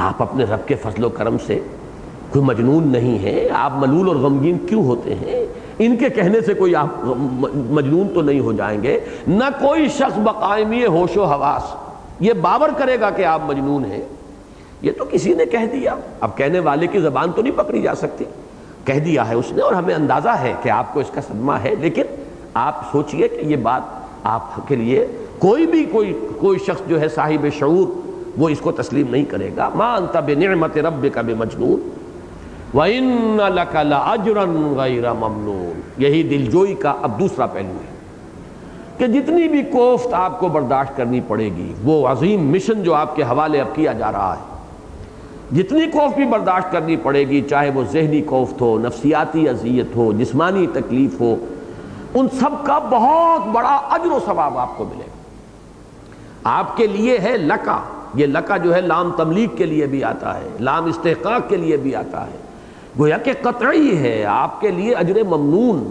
آپ اپنے رب کے فضل و کرم سے کوئی مجنون نہیں ہے، آپ ملول اور غمگین کیوں ہوتے ہیں؟ ان کے کہنے سے کوئی آپ مجنون تو نہیں ہو جائیں گے۔ نہ کوئی شخص بقائمی ہوش و حواس یہ باور کرے گا کہ آپ مجنون ہیں، یہ تو کسی نے کہہ دیا، اب کہنے والے کی زبان تو نہیں پکڑی جا سکتی، کہہ دیا ہے اس نے، اور ہمیں اندازہ ہے کہ آپ کو اس کا صدمہ ہے، لیکن آپ سوچئے کہ یہ بات آپ کے لیے کوئی شخص جو ہے صاحب شعور وہ اس کو تسلیم نہیں کرے گا۔ ما انت بنعمت ربک بمجنون وَإِنَّ لَكَ لَأَجْرًا غَيْرَ مَمْنُونٍ۔ یہی دلجوئی کا اب دوسرا پہلو ہے کہ جتنی بھی کوفت آپ کو برداشت کرنی پڑے گی، وہ عظیم مشن جو آپ کے حوالے اب کیا جا رہا ہے، جتنی کوفت بھی برداشت کرنی پڑے گی، چاہے وہ ذہنی کوفت ہو، نفسیاتی اذیت ہو، جسمانی تکلیف ہو، ان سب کا بہت بڑا اجر و ثواب آپ کو ملے گا۔ آپ کے لیے ہے لکا، یہ لکا جو ہے لام تملیک کے لیے بھی آتا ہے، لام استحقاق کے لیے بھی آتا ہے، گویا کہ قطعی ہے آپ کے لیے اجر ممنون،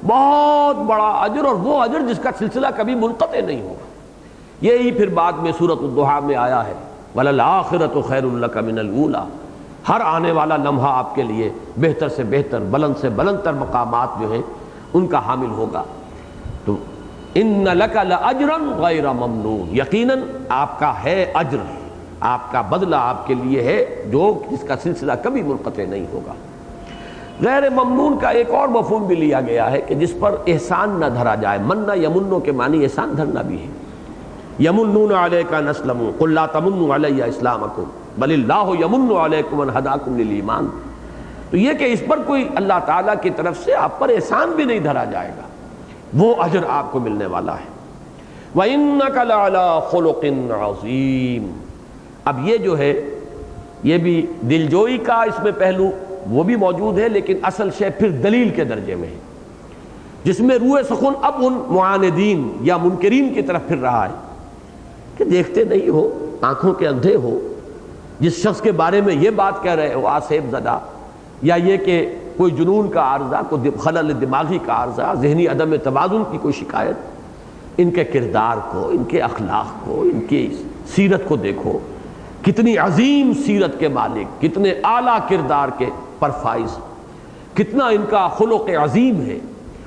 بہت بڑا اجر، اور وہ اجر جس کا سلسلہ کبھی منقطع نہیں ہوگا۔ یہی پھر بعد میں سورۃ الضحیٰ میں آیا ہے وَلَلْآخِرَةُ خَيْرٌ لَكَ مِنَ الْأُولَىٰ، ہر آنے والا لمحہ آپ کے لیے بہتر سے بہتر، بلند سے بلند تر مقامات جو ہیں ان کا حامل ہوگا۔ تو اِنَّ لَكَ لَأَجْرًا غَيْرَ مَمْنُونٍ، یقیناً آپ کا ہے اجر، آپ کا بدلہ آپ کے لیے ہے جس کا سلسلہ کبھی منقطع نہیں ہوگا۔ غیر ممنون کا ایک اور مفہوم بھی لیا گیا ہے کہ جس پر احسان نہ دھرا جائے، منّا یمنو کے معنی احسان دھرنا بھی ہے۔ یمنون علیک ان اسلموا قل لا تمنوا علی اسلامکم بل اللہ یمن علیکم ان ہداکم للایمان، تو یہ کہ اس پر کوئی اللہ تعالیٰ کی طرف سے آپ پر احسان بھی نہیں دھرا جائے گا، وہ اجر آپ کو ملنے والا ہے۔ وَإِنَّكَ لَعَلَىٰ خُلُقٍ عَظِيمٍ، اب یہ جو ہے یہ بھی دلجوئی کا اس میں پہلو وہ بھی موجود ہے، لیکن اصل شے پھر دلیل کے درجے میں ہے، جس میں روح سخن اب ان معاندین یا منکرین کی طرف پھر رہا ہے کہ دیکھتے نہیں ہو، آنکھوں کے اندھے ہو، جس شخص کے بارے میں یہ بات کہہ رہے ہو آسیب زدہ، یا یہ کہ کوئی جنون کا عارضہ، کوئی خلل دماغی کا عارضہ، ذہنی عدم توازن کی کوئی شکایت، ان کے کردار کو، ان کے اخلاق کو، ان کی سیرت کو دیکھو، کتنی عظیم سیرت کے مالک، کتنے اعلیٰ کردار کے پرفائز، کتنا ان کا خلق عظیم ہے۔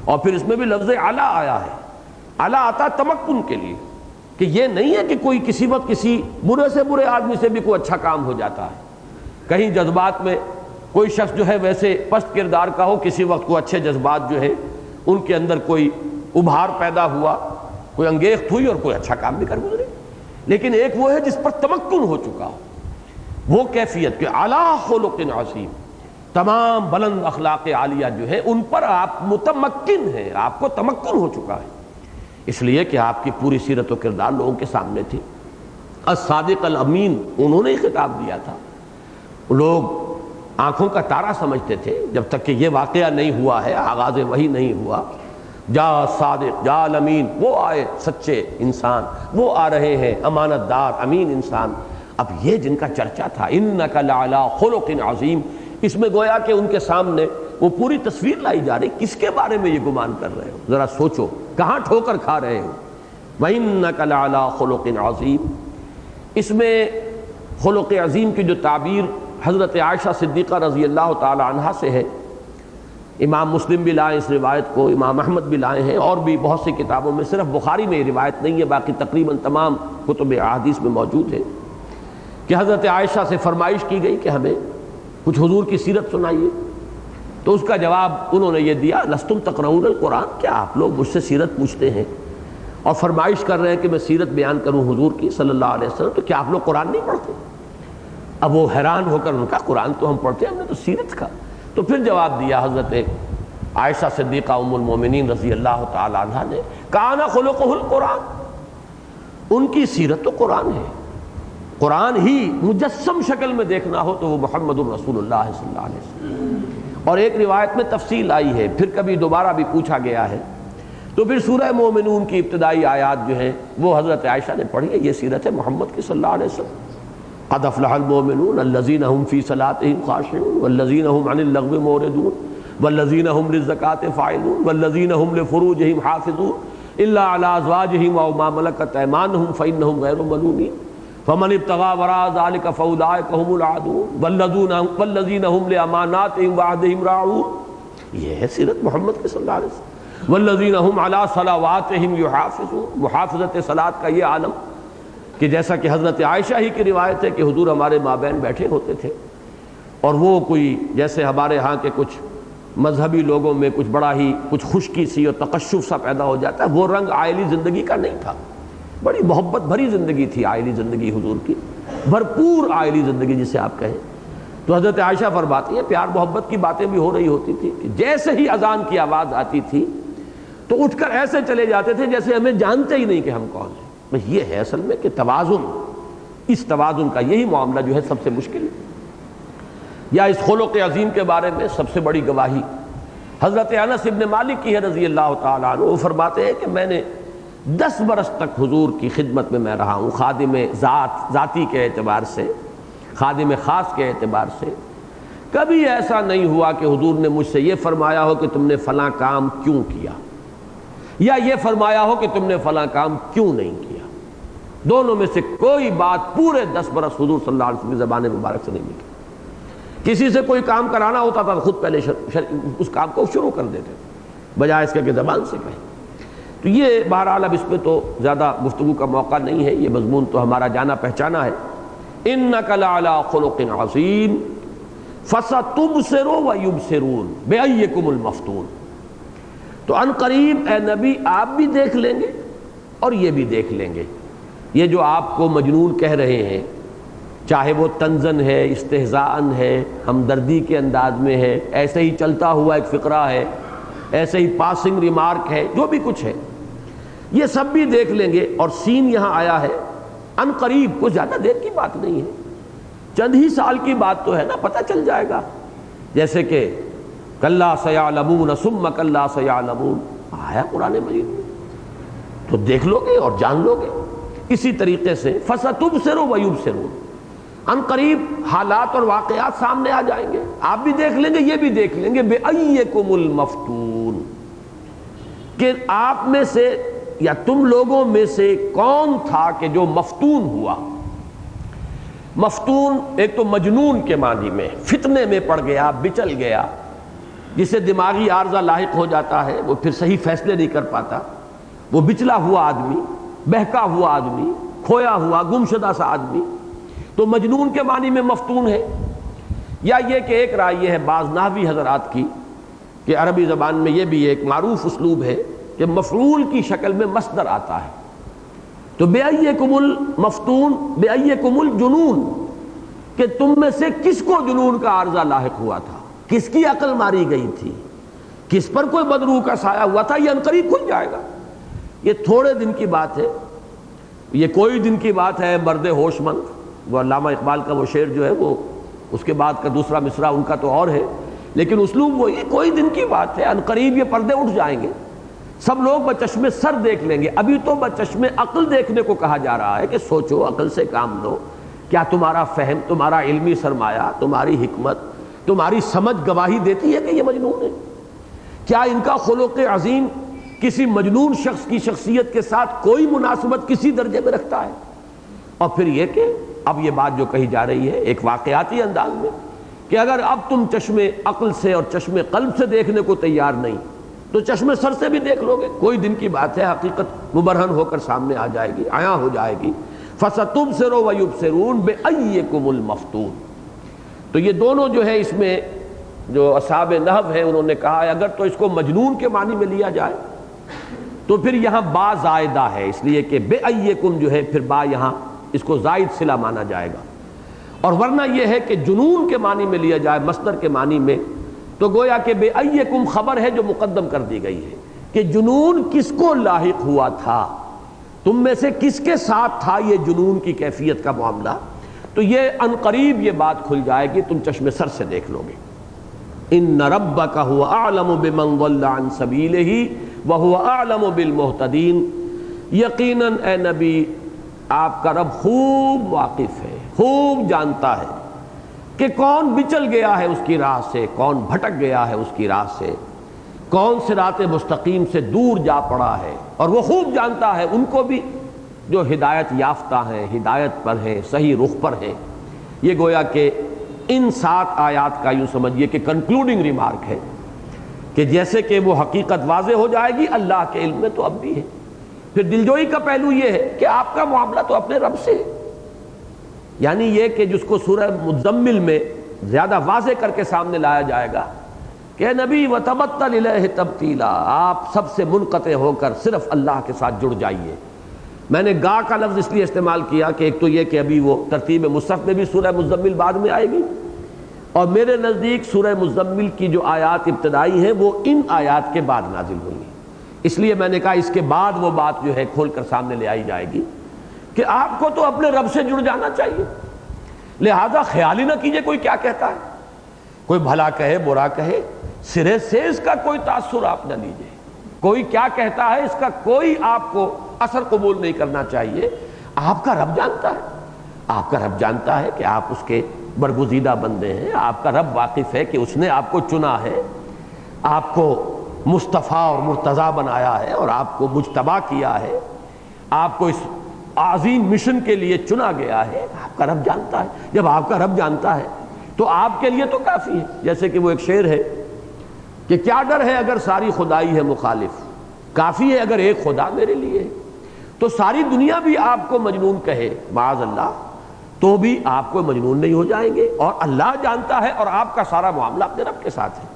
اور پھر اس میں بھی لفظ اعلیٰ آیا ہے، اعلیٰ آتا تمکن کے لیے، کہ یہ نہیں ہے کہ کوئی کسی وقت کسی برے سے برے آدمی سے بھی کوئی اچھا کام ہو جاتا ہے، کہیں جذبات میں کوئی شخص جو ہے ویسے پست کردار کا ہو، کسی وقت کو اچھے جذبات جو ہے ان کے اندر کوئی ابھار پیدا ہوا، کوئی انگیخت ہوئی اور کوئی اچھا کام بھی کر گزرے، لیکن ایک وہ ہے جس پر تمکن ہو چکا ہو، وہ کیفیت کہ اعلیٰ خلق عظیم، تمام بلند اخلاق عالیہ جو ہے ان پر آپ متمکن ہیں، آپ کو تمکن ہو چکا ہے، اس لیے کہ آپ کی پوری سیرت و کردار لوگوں کے سامنے تھی۔ الصادق الامین انہوں نے ہی خطاب دیا تھا، لوگ آنکھوں کا تارا سمجھتے تھے جب تک کہ یہ واقعہ نہیں ہوا ہے، آغاز وحی نہیں ہوا۔ جا صادق جا الامین، وہ آئے سچے انسان، وہ آ رہے ہیں امانت دار امین انسان۔ اب یہ جن کا چرچا تھا انک لعلی خلق عظیم، اس میں گویا کہ ان کے سامنے وہ پوری تصویر لائی جا رہی، کس کے بارے میں یہ گمان کر رہے ہو، ذرا سوچو کہاں ٹھوکر کھا رہے ہو۔ وَإِنَّكَ لَعَلَىٰ خُلُقٍ عَظِيمٍ، اس میں خلق عظیم کی جو تعبیر حضرت عائشہ صدیقہ رضی اللہ تعالی عنہا سے ہے، امام مسلم بھی لائے اس روایت کو، امام احمد بھی لائے ہیں، اور بھی بہت سی کتابوں میں، صرف بخاری میں یہ روایت نہیں ہے، باقی تقریباً تمام کتب احادیث میں موجود ہے کہ حضرت عائشہ سے فرمائش کی گئی کہ ہمیں کچھ حضور کی سیرت سنائیے، تو اس کا جواب انہوں نے یہ دیا لستم تقرؤون القرآن، کیا آپ لوگ مجھ سے سیرت پوچھتے ہیں؟ اور فرمائش کر رہے ہیں کہ میں سیرت بیان کروں حضور کی صلی اللہ علیہ وسلم، تو کیا آپ لوگ قرآن نہیں پڑھتے؟ اب وہ حیران ہو کر ان کا قرآن تو ہم پڑھتے ہیں، ہم نے تو سیرت کا۔ تو پھر جواب دیا حضرت عائشہ صدیقہ ام المومنین رضی اللہ تعالی عنہا نے، کان خلقہ القرآن، ان کی سیرت تو قرآن ہے، قرآن ہی مجسم شکل میں دیکھنا ہو تو وہ محمد الرسول اللہ صلی اللہ علیہ وسلم۔ اور ایک روایت میں تفصیل آئی ہے، پھر کبھی دوبارہ بھی پوچھا گیا ہے، تو پھر سورہ مومنون کی ابتدائی آیات جو ہیں وہ حضرت عائشہ نے پڑھی ہے، یہ سیرت ہے محمد کی صلی اللہ علیہ وسلم۔ قد افلح المؤمنون الذین هم فی صلاتهم خاشعون والذین هم عن اللغو معرضون والذین هم للزکاة فاعلون والذین هم لفروجهم حافظون الا علی ازواجهم او ما ملکت ایمانهم فانهم غیر ملومین فمن ابتغى وراء ذلك فاولئک هم العادون والذین هم لاماناتهم وعهدهم راعون۔ یہ ہے سیرت محمد کی صلی اللہ علیہ وسلم۔ والذین هم علی صلواتهم یحافظون، محافظت صلاۃ کا یہ عالم کہ جیسا کہ حضرت عائشہ ہی کی روایت ہے کہ حضور ہمارے مابین بیٹھے ہوتے تھے، اور وہ کوئی جیسے ہمارے ہاں کے کچھ مذہبی لوگوں میں کچھ بڑا ہی کچھ خشکی سی اور تقشف سا پیدا ہو جاتا ہے، وہ رنگ عائلی زندگی کا نہیں تھا، بڑی محبت بھری زندگی تھی عائلی زندگی حضور کی، بھرپور عائلی زندگی جسے آپ کہیں۔ تو حضرت عائشہ فرماتی ہے پیار محبت کی باتیں بھی ہو رہی ہوتی تھی کہ جیسے ہی اذان کی آواز آتی تھی تو اٹھ کر ایسے چلے جاتے تھے جیسے ہمیں جانتے ہی نہیں کہ ہم کون ہیں۔ یہ ہے اصل میں کہ توازن، اس توازن کا یہی معاملہ جو ہے سب سے مشکل ہے۔ یا اس خلق عظیم کے بارے میں سب سے بڑی گواہی حضرت انس ابن مالک کی ہے رضی اللہ تعالیٰ عنہ۔ وہ فرماتے ہیں کہ میں نے 10 برس تک حضور کی خدمت میں رہا ہوں، خادم ذاتی کے اعتبار سے، خادم خاص کے اعتبار سے۔ کبھی ایسا نہیں ہوا کہ حضور نے مجھ سے یہ فرمایا ہو کہ تم نے فلاں کام کیوں کیا، یا یہ فرمایا ہو کہ تم نے فلاں کام کیوں نہیں کیا۔ دونوں میں سے کوئی بات پورے 10 برس حضور صلی اللہ علیہ وسلم کی زبان مبارک سے نہیں نکلی۔ کسی سے کوئی کام کرانا ہوتا تھا خود پہلے اس کام کو شروع کر دیتے تھے بجائے اس کے کہ زبان سے کہیں۔ تو یہ بہرحال اب اس پہ تو زیادہ گفتگو کا موقع نہیں ہے، یہ مضمون تو ہمارا جانا پہچانا ہے۔ اِنَّكَ لَعَلَىٰ خُلُقٍ عَظِيمٍ فَسَتُبْصِرُ وَيُبْصِرُونَ بِأَيِّكُمُ الْمَفْتُونُ۔ تو ان قریب اے نبی آپ بھی دیکھ لیں گے اور یہ بھی دیکھ لیں گے، یہ جو آپ کو مجنون کہہ رہے ہیں، چاہے وہ طنزاً ہے، استہزاءً ہے، ہمدردی کے انداز میں ہے، ایسے ہی چلتا ہوا ایک فقرہ ہے، ایسے ہی پاسنگ ریمارک ہے، جو بھی کچھ ہے یہ سب بھی دیکھ لیں گے۔ اور سین یہاں آیا ہے ان قریب، کوئی زیادہ دیر کی بات نہیں ہے، چند ہی سال کی بات تو ہے نا، پتہ چل جائے گا۔ جیسے کہ کلا سیعلمون ثم کلا سیعلمون آیا قرآن مجید میں، تو دیکھ لو گے اور جان لو گے۔ اسی طریقے سے فَسَتُبْصِرُ وَيُبْصِرُونَ، ان قریب حالات اور واقعات سامنے آ جائیں گے، آپ بھی دیکھ لیں گے یہ بھی دیکھ لیں گے۔ بِأَيِّكُمُ الْمَفْتُونُ، کہ آپ میں سے یا تم لوگوں میں سے کون تھا کہ جو مفتون ہوا۔ مفتون ایک تو مجنون کے معنی میں، فتنے میں پڑ گیا، بچل گیا، جسے دماغی عارضہ لاحق ہو جاتا ہے، وہ پھر صحیح فیصلے نہیں کر پاتا، وہ بچلا ہوا آدمی، بہکا ہوا آدمی، کھویا ہوا گمشدہ سا آدمی، تو مجنون کے معنی میں مفتون ہے۔ یا یہ کہ ایک رائے یہ ہے بعض نحوی حضرات کی کہ عربی زبان میں یہ بھی ایک معروف اسلوب ہے کہ مفعول کی شکل میں مصدر آتا ہے، تو بِأَيِّكُمُ الْمَفْتُونُ بِأَيِّكُمُ الْجُنُونُ، کہ تم میں سے کس کو جنون کا عارضہ لاحق ہوا تھا، کس کی عقل ماری گئی تھی، کس پر کوئی بدروح کا سایہ ہوا تھا، یہ عنقریب کھل جائے گا۔ یہ تھوڑے دن کی بات ہے، یہ کوئی دن کی بات ہے۔ مرد ہوش مند، وہ علامہ اقبال کا وہ شعر جو ہے وہ اس کے بعد کا دوسرا مصرع ان کا تو اور ہے، لیکن اسلوب وہی، کوئی دن کی بات ہے، عنقریب یہ پردے اٹھ جائیں گے، سب لوگ بچشمے سر دیکھ لیں گے۔ ابھی تو بچشمے عقل دیکھنے کو کہا جا رہا ہے کہ سوچو، عقل سے کام لو، کیا تمہارا فہم، تمہارا علمی سرمایہ، تمہاری حکمت، تمہاری سمجھ گواہی دیتی ہے کہ یہ مجنون ہے؟ کیا ان کا خلق عظیم کسی مجنون شخص کی شخصیت کے ساتھ کوئی مناسبت کسی درجے میں رکھتا ہے؟ اور پھر یہ کہ اب یہ بات جو کہی جا رہی ہے ایک واقعاتی انداز میں کہ اگر اب تم چشمے عقل سے اور چشمے قلب سے دیکھنے کو تیار نہیں تو چشمے سر سے بھی دیکھ لو گے، کوئی دن کی بات ہے، حقیقت مبرہن ہو کر سامنے آ جائے گی، عیاں ہو جائے گی۔ فَسَتُبْصِرُ وَيُبْصِرُونَ بِأَيِّكُمُ الْمَفْتُونُ۔ تو یہ دونوں جو ہے اس میں جو اصحاب نحو ہیں انہوں نے کہا ہے اگر تو اس کو مجنون کے معنی میں لیا جائے تو پھر یہاں با زائدہ ہے، اس لیے کہ بے ایکم جو ہے پھر با یہاں اس کو زائد صلہ مانا جائے گا، اور ورنہ یہ ہے کہ جنون کے معنی میں لیا جائے مصدر کے معنی میں تو گویا کہ بے ایکم خبر ہے جو مقدم کر دی گئی ہے کہ جنون کس کو لاحق ہوا تھا، تم میں سے کس کے ساتھ تھا یہ جنون کی کیفیت کا معاملہ، تو یہ عنقریب یہ بات کھل جائے گی، تم چشم سر سے دیکھ لو گے۔ ان ربک هو اعلم بمن ضل عن سبیلہ وهو اعلم بالمہتدین، یقیناً اے نبی آپ کا رب خوب واقف ہے، خوب جانتا ہے کہ کون بچل گیا ہے اس کی راہ سے، کون بھٹک گیا ہے اس کی راہ سے، کون صراط مستقیم سے دور جا پڑا ہے، اور وہ خوب جانتا ہے ان کو بھی جو ہدایت یافتہ ہیں، ہدایت پر ہیں، صحیح رخ پر ہیں۔ یہ گویا کہ ان 7 آیات کا یوں سمجھیے کہ کنکلوڈنگ ریمارک ہے کہ جیسے کہ وہ حقیقت واضح ہو جائے گی اللہ کے علم میں تو اب بھی ہے۔ پھر دلجوئی کا پہلو یہ ہے کہ آپ کا معاملہ تو اپنے رب سے ہے، یعنی یہ کہ جس کو سورہ مزمل میں زیادہ واضح کر کے سامنے لایا جائے گا کہ نبی وتبتل الیہ تبتیلا، آپ سب سے منقطع ہو کر صرف اللہ کے ساتھ جڑ جائیے۔ میں نے گا کا لفظ اس لیے استعمال کیا کہ ایک تو یہ کہ ابھی وہ ترتیب مصحف میں بھی سورہ مزمل بعد میں آئے گی، اور میرے نزدیک سورہ مزمل کی جو آیات ابتدائی ہیں وہ ان آیات کے بعد نازل ہوئی ہیں، اس لیے میں نے کہا اس کے بعد وہ بات جو ہے کھول کر سامنے لے آئی جائے گی کہ آپ کو تو اپنے رب سے جڑ جانا چاہیے، لہذا خیال ہی نہ کیجئے کوئی کیا کہتا ہے، کوئی بھلا کہے برا کہے، سرے سے اس کا کوئی تاثر آپ نہ لیجئے، کوئی کیا کہتا ہے اس کا کوئی آپ کو اثر قبول نہیں کرنا چاہیے۔ آپ کا رب جانتا ہے، آپ کا رب جانتا ہے کہ آپ اس کے برگزیدہ بندے ہیں، آپ کا رب واقف ہے کہ اس نے آپ کو چنا ہے، آپ کو مصطفیٰ اور مرتضیٰ بنایا ہے اور آپ کو مجتبی کیا ہے، آپ کو اس عظیم مشن کے لیے چنا گیا ہے، آپ کا رب جانتا ہے۔ جب آپ کا رب جانتا ہے تو آپ کے لیے تو کافی ہے، جیسے کہ وہ ایک شعر ہے کہ کیا ڈر ہے اگر ساری خدائی ہے مخالف، کافی ہے اگر ایک خدا میرے لیے ہے۔ تو ساری دنیا بھی آپ کو مجنون کہے معاذ اللہ تو بھی آپ کو مجنون نہیں ہو جائیں گے، اور اللہ جانتا ہے اور آپ کا سارا معاملہ اپنے رب کے ساتھ ہے۔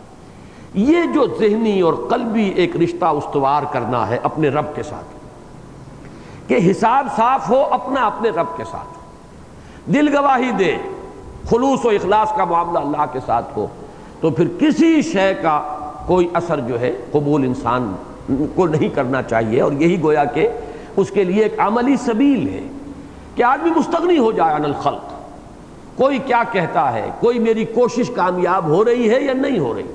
یہ جو ذہنی اور قلبی ایک رشتہ استوار کرنا ہے اپنے رب کے ساتھ کہ حساب صاف ہو اپنا اپنے رب کے ساتھ، دل گواہی دے، خلوص و اخلاص کا معاملہ اللہ کے ساتھ ہو، تو پھر کسی شے کا کوئی اثر جو ہے قبول انسان کو نہیں کرنا چاہیے، اور یہی گویا کہ اس کے لیے ایک عملی سبیل ہے کہ آدمی مستغنی ہو جائے عن الخلق، کوئی کیا کہتا ہے، کوئی میری کوشش کامیاب ہو رہی ہے یا نہیں ہو رہی۔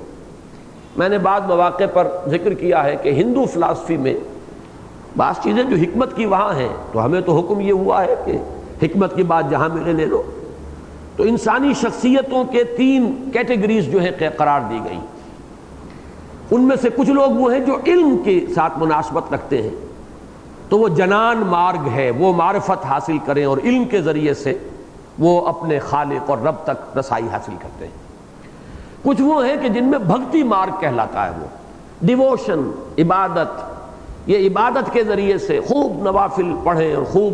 میں نے بعض مواقع پر ذکر کیا ہے کہ ہندو فلسفی میں بعض چیزیں جو حکمت کی وہاں ہیں، تو ہمیں تو حکم یہ ہوا ہے کہ حکمت کی بات جہاں میرے لے لو، تو انسانی شخصیتوں کے 3 کیٹیگریز جو ہیں قرار دی گئی، ان میں سے کچھ لوگ وہ ہیں جو علم کے ساتھ مناسبت رکھتے ہیں، تو وہ جنان مارگ ہے، وہ معرفت حاصل کریں اور علم کے ذریعے سے وہ اپنے خالق اور رب تک رسائی حاصل کرتے ہیں۔ کچھ وہ ہیں کہ جن میں بھکتی مارگ کہلاتا ہے، وہ ڈیووشن، عبادت، یہ عبادت کے ذریعے سے خوب نوافل پڑھیں اور خوب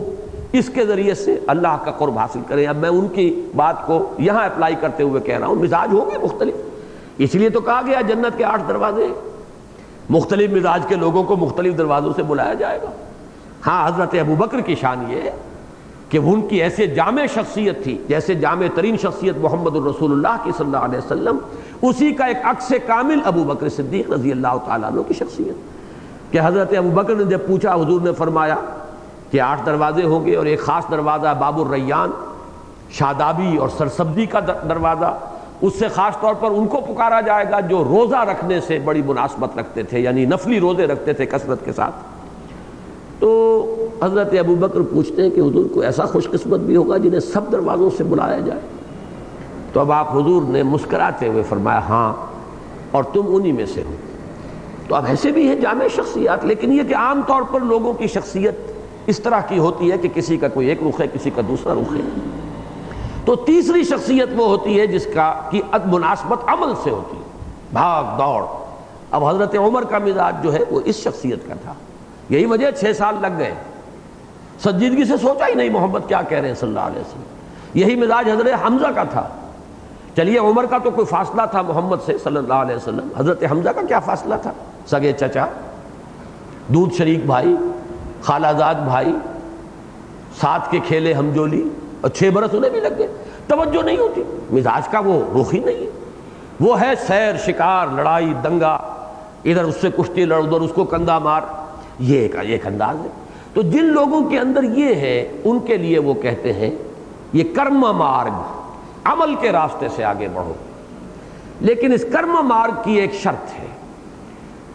اس کے ذریعے سے اللہ کا قرب حاصل کریں۔ اب میں ان کی بات کو یہاں اپلائی کرتے ہوئے کہہ رہا ہوں، مزاج ہوں گے مختلف، اس لیے تو کہا گیا جنت کے 8 دروازے، مختلف مزاج کے لوگوں کو مختلف دروازوں سے بلایا جائے گا۔ ہاں حضرت ابوبکر کی شان یہ ہے کہ ان کی ایسے جامع شخصیت تھی، جیسے جامع ترین شخصیت محمد الرسول اللہ کی صلی اللہ علیہ وسلم، اسی کا ایک عکس کامل ابوبکر صدیق رضی اللہ تعالیٰ عنہ کی شخصیت کہ حضرت ابوبکر نے جب پوچھا، حضور نے فرمایا کہ 8 دروازے ہوں گے اور ایک خاص دروازہ باب الریان، شادابی اور سرسبزی کا دروازہ، اس سے خاص طور پر ان کو پکارا جائے گا جو روزہ رکھنے سے بڑی مناسبت رکھتے تھے، یعنی نفلی روزے رکھتے تھے کثرت کے ساتھ۔ تو حضرت ابوبکر پوچھتے ہیں کہ حضور کو ایسا خوش قسمت بھی ہوگا جنہیں سب دروازوں سے بلایا جائے؟ تو اب آپ حضور نے مسکراتے ہوئے فرمایا ہاں، اور تم انہی میں سے ہو۔ تو اب ایسے بھی ہیں جامع شخصیات، لیکن یہ کہ عام طور پر لوگوں کی شخصیت اس طرح کی ہوتی ہے کہ کسی کا کوئی ایک رخ ہے، کسی کا دوسرا رخ ہے۔ تو تیسری شخصیت وہ ہوتی ہے جس کا کی مناسبت عمل سے ہوتی ہے، بھاگ دوڑ۔ اب حضرت عمر کا مزاج جو ہے وہ اس شخصیت کا تھا، یہی وجہ 6 سال لگ گئے، سنجیدگی سے سوچا ہی نہیں محمد کیا کہہ رہے ہیں صلی اللہ علیہ وسلم۔ یہی مزاج حضرت حمزہ کا تھا، چلیے عمر کا تو کوئی فاصلہ تھا محمد سے صلی اللہ علیہ وسلم، حضرت حمزہ کا کیا فاصلہ تھا، سگے چچا، دودھ شریک بھائی، خالہ زاد بھائی، ساتھ کے کھیلے ہم جولی، اور 6 برس انہیں بھی لگ گئے، توجہ نہیں ہوتی، مزاج کا وہ رخ ہی نہیں ہے، وہ ہے سیر، شکار، لڑائی، دنگا، ادھر اس سے کشتی لڑ، ادھر اس کو کندھا مار، یہ ایک انداز ہے۔ تو جن لوگوں کے اندر یہ ہے ان کے لیے وہ کہتے ہیں یہ کرم مارگ، عمل کے راستے سے آگے بڑھو، لیکن اس کرم مارگ کی ایک شرط ہے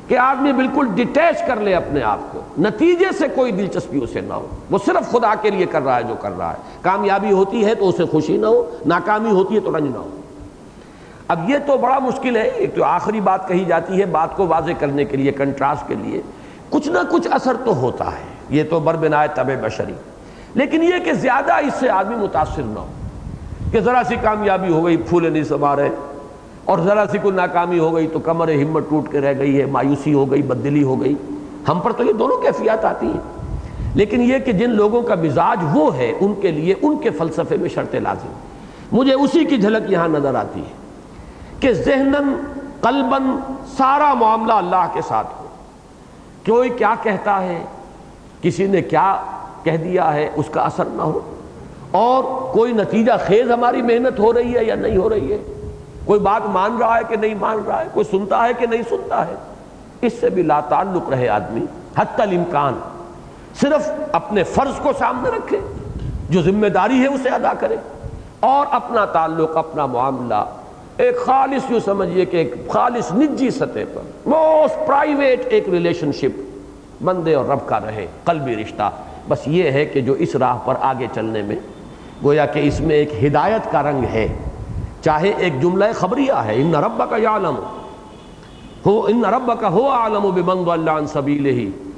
کہ آدمی بالکل ڈیٹیچ کر لے اپنے آپ کو، نتیجے سے کوئی دلچسپی اسے نہ ہو، وہ صرف خدا کے لیے کر رہا ہے جو کر رہا ہے، کامیابی ہوتی ہے تو اسے خوشی نہ ہو، ناکامی ہوتی ہے تو رنج نہ ہو۔ اب یہ تو بڑا مشکل ہے، ایک تو آخری بات کہی جاتی ہے بات کو واضح کرنے کے لیے، کنٹراسٹ کے لیے، کچھ نہ کچھ اثر تو ہوتا ہے، یہ تو بربنائے طبع بشری، لیکن یہ کہ زیادہ اس سے آدمی متاثر نہ ہو کہ ذرا سی کامیابی ہو گئی پھولے نہیں سما رہے، اور ذرا سی کوئی ناکامی ہو گئی تو کمر ہمت ٹوٹ کے رہ گئی ہے، مایوسی ہو گئی، بددلی ہو گئی۔ ہم پر تو یہ دونوں کیفیات آتی ہیں، لیکن یہ کہ جن لوگوں کا مزاج وہ ہے ان کے لیے ان کے فلسفے میں شرط لازم، مجھے اسی کی جھلک یہاں نظر آتی ہے کہ ذہناً قلباً سارا معاملہ اللہ کے ساتھ ہو، کوئی کیا کہتا ہے، کسی نے کیا کہہ دیا ہے، اس کا اثر نہ ہو، اور کوئی نتیجہ خیز ہماری محنت ہو رہی ہے یا نہیں ہو رہی ہے، کوئی بات مان رہا ہے کہ نہیں مان رہا ہے، کوئی سنتا ہے کہ نہیں سنتا ہے، اس سے بھی لا تعلق رہے آدمی حتی الامکان، صرف اپنے فرض کو سامنے رکھے، جو ذمہ داری ہے اسے ادا کرے، اور اپنا تعلق، اپنا معاملہ ایک خالص، یوں سمجھیے کہ ایک خالص نجی سطح پر، موسٹ پرائیویٹ ایک ریلیشن شپ بندے اور رب کا رہے، قلبی رشتہ۔ بس یہ ہے کہ جو اس راہ پر آگے چلنے میں گویا کہ اس میں ایک ہدایت کا رنگ ہے، چاہے ایک جملہ خبریہ ہے، ان ربک یعلم ان ربک هو اعلم بمن ضل عن سبیلہ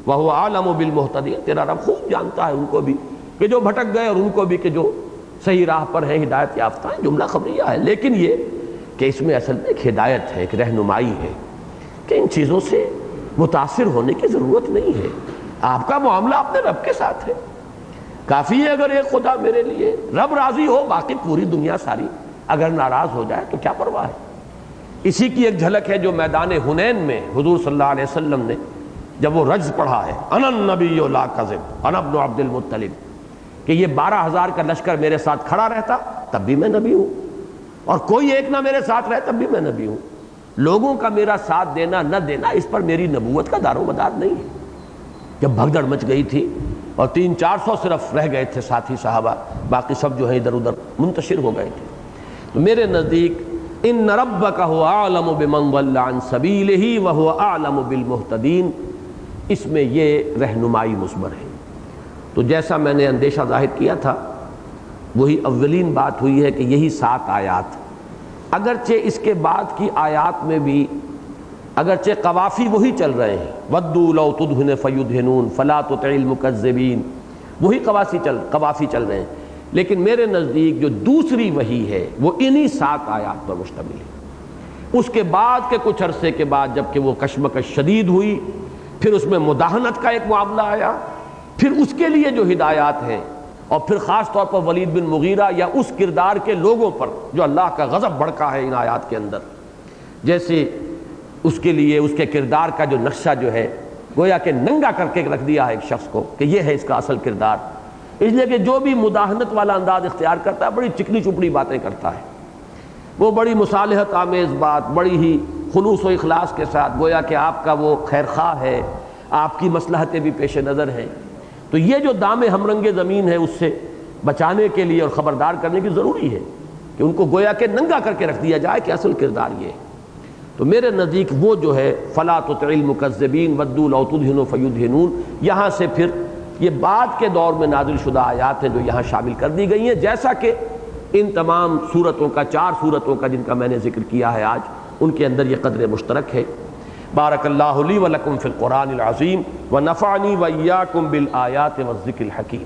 وهو اعلم بالمہتدین، تیرا رب خوب جانتا ہے ان کو بھی کہ جو بھٹک گئے اور ان کو بھی کہ جو صحیح راہ پر ہیں، ہدایت یافتہ ہیں۔ جملہ خبریہ ہے، لیکن یہ کہ اس میں اصل میں ایک ہدایت ہے، ایک رہنمائی ہے کہ ان چیزوں سے متاثر ہونے کی ضرورت نہیں ہے، آپ کا معاملہ اپنے رب کے ساتھ ہے، کافی ہے اگر ایک خدا میرے لیے، رب راضی ہو، باقی پوری دنیا ساری اگر ناراض ہو جائے تو کیا پرواہ ہے۔ اسی کی ایک جھلک ہے جو میدان حنین میں حضور صلی اللہ علیہ وسلم نے جب وہ رجز پڑھا ہے، انا النبی لا کذب انا ابن عبد المطلب، کہ یہ 12,000 کا لشکر میرے ساتھ کھڑا رہتا تب بھی میں نبی ہوں، اور کوئی ایک نہ میرے ساتھ رہے تب بھی میں نبی ہوں، لوگوں کا میرا ساتھ دینا نہ دینا اس پر میری نبوت کا دار و مدار نہیں ہے۔ جب بھگدڑ مچ گئی تھی اور 300-400 صرف رہ گئے تھے ساتھی صحابہ، باقی سب جو ہیں ادھر ادھر منتشر ہو گئے تھے، تو میرے نزدیک ان ربک هو اعلم بمن ضل عن سبیلہ وهو اعلم بالمہتدین، اس میں یہ رہنمائی مثمر ہے۔ تو جیسا میں نے اندیشہ ظاہر کیا تھا وہی اولین بات ہوئی ہے کہ یہی 7 آیات، اگرچہ اس کے بعد کی آیات میں بھی اگرچہ قوافی وہی چل رہے ہیں، وَدُّوا لَوْ تُدْهِنُ فَيُدْهِنُونَ فَلَا تُطِعِ الْمُكَذِّبِينَ، وہی قوافی چل رہے ہیں، لیکن میرے نزدیک جو دوسری وحی ہے وہ انہی 7 آیات پر مشتمل ہے۔ اس کے بعد کے کچھ عرصے کے بعد جب کہ وہ کشمکش شدید ہوئی، پھر اس میں مداہنت کا ایک معاملہ آیا، پھر اس کے لیے جو ہدایات ہیں، اور پھر خاص طور پر ولید بن مغیرہ یا اس کردار کے لوگوں پر جو اللہ کا غضب بھڑکا ہے ان آیات کے اندر، جیسے اس کے لیے اس کے کردار کا جو نقشہ جو ہے گویا کہ ننگا کر کے رکھ دیا ہے ایک شخص کو کہ یہ ہے اس کا اصل کردار، اس لیے کہ جو بھی مداہنت والا انداز اختیار کرتا ہے بڑی چکنی چپڑی باتیں کرتا ہے، وہ بڑی مصالحت آمیز بات، بڑی ہی خلوص و اخلاص کے ساتھ گویا کہ آپ کا وہ خیر خواہ ہے، آپ کی مصلحتیں بھی پیش نظر ہیں، تو یہ جو دام ہم رنگ زمین ہے اس سے بچانے کے لیے اور خبردار کرنے کی ضروری ہے کہ ان کو گویا کہ ننگا کر کے رکھ دیا جائے کہ اصل کردار یہ ہے۔ تو میرے نزدیک وہ جو ہے فَلَا تُطِعِ الْمُكَذِّبِينَ وَدُّوا لَوْ تُدْهِنُ فَيُدْهِنُونَ، یہاں سے پھر یہ بعد کے دور میں نازل شدہ آیات ہیں جو یہاں شامل کر دی گئی ہیں، جیسا کہ ان تمام صورتوں کا 4 صورتوں کا جن کا میں نے ذکر کیا ہے آج، ان کے اندر یہ قدر مشترک ہے۔ بارک اللہ لی ولکم فی القرآن العظیم ونفعنی وإیاکم بالآیات والذکر الحکیم۔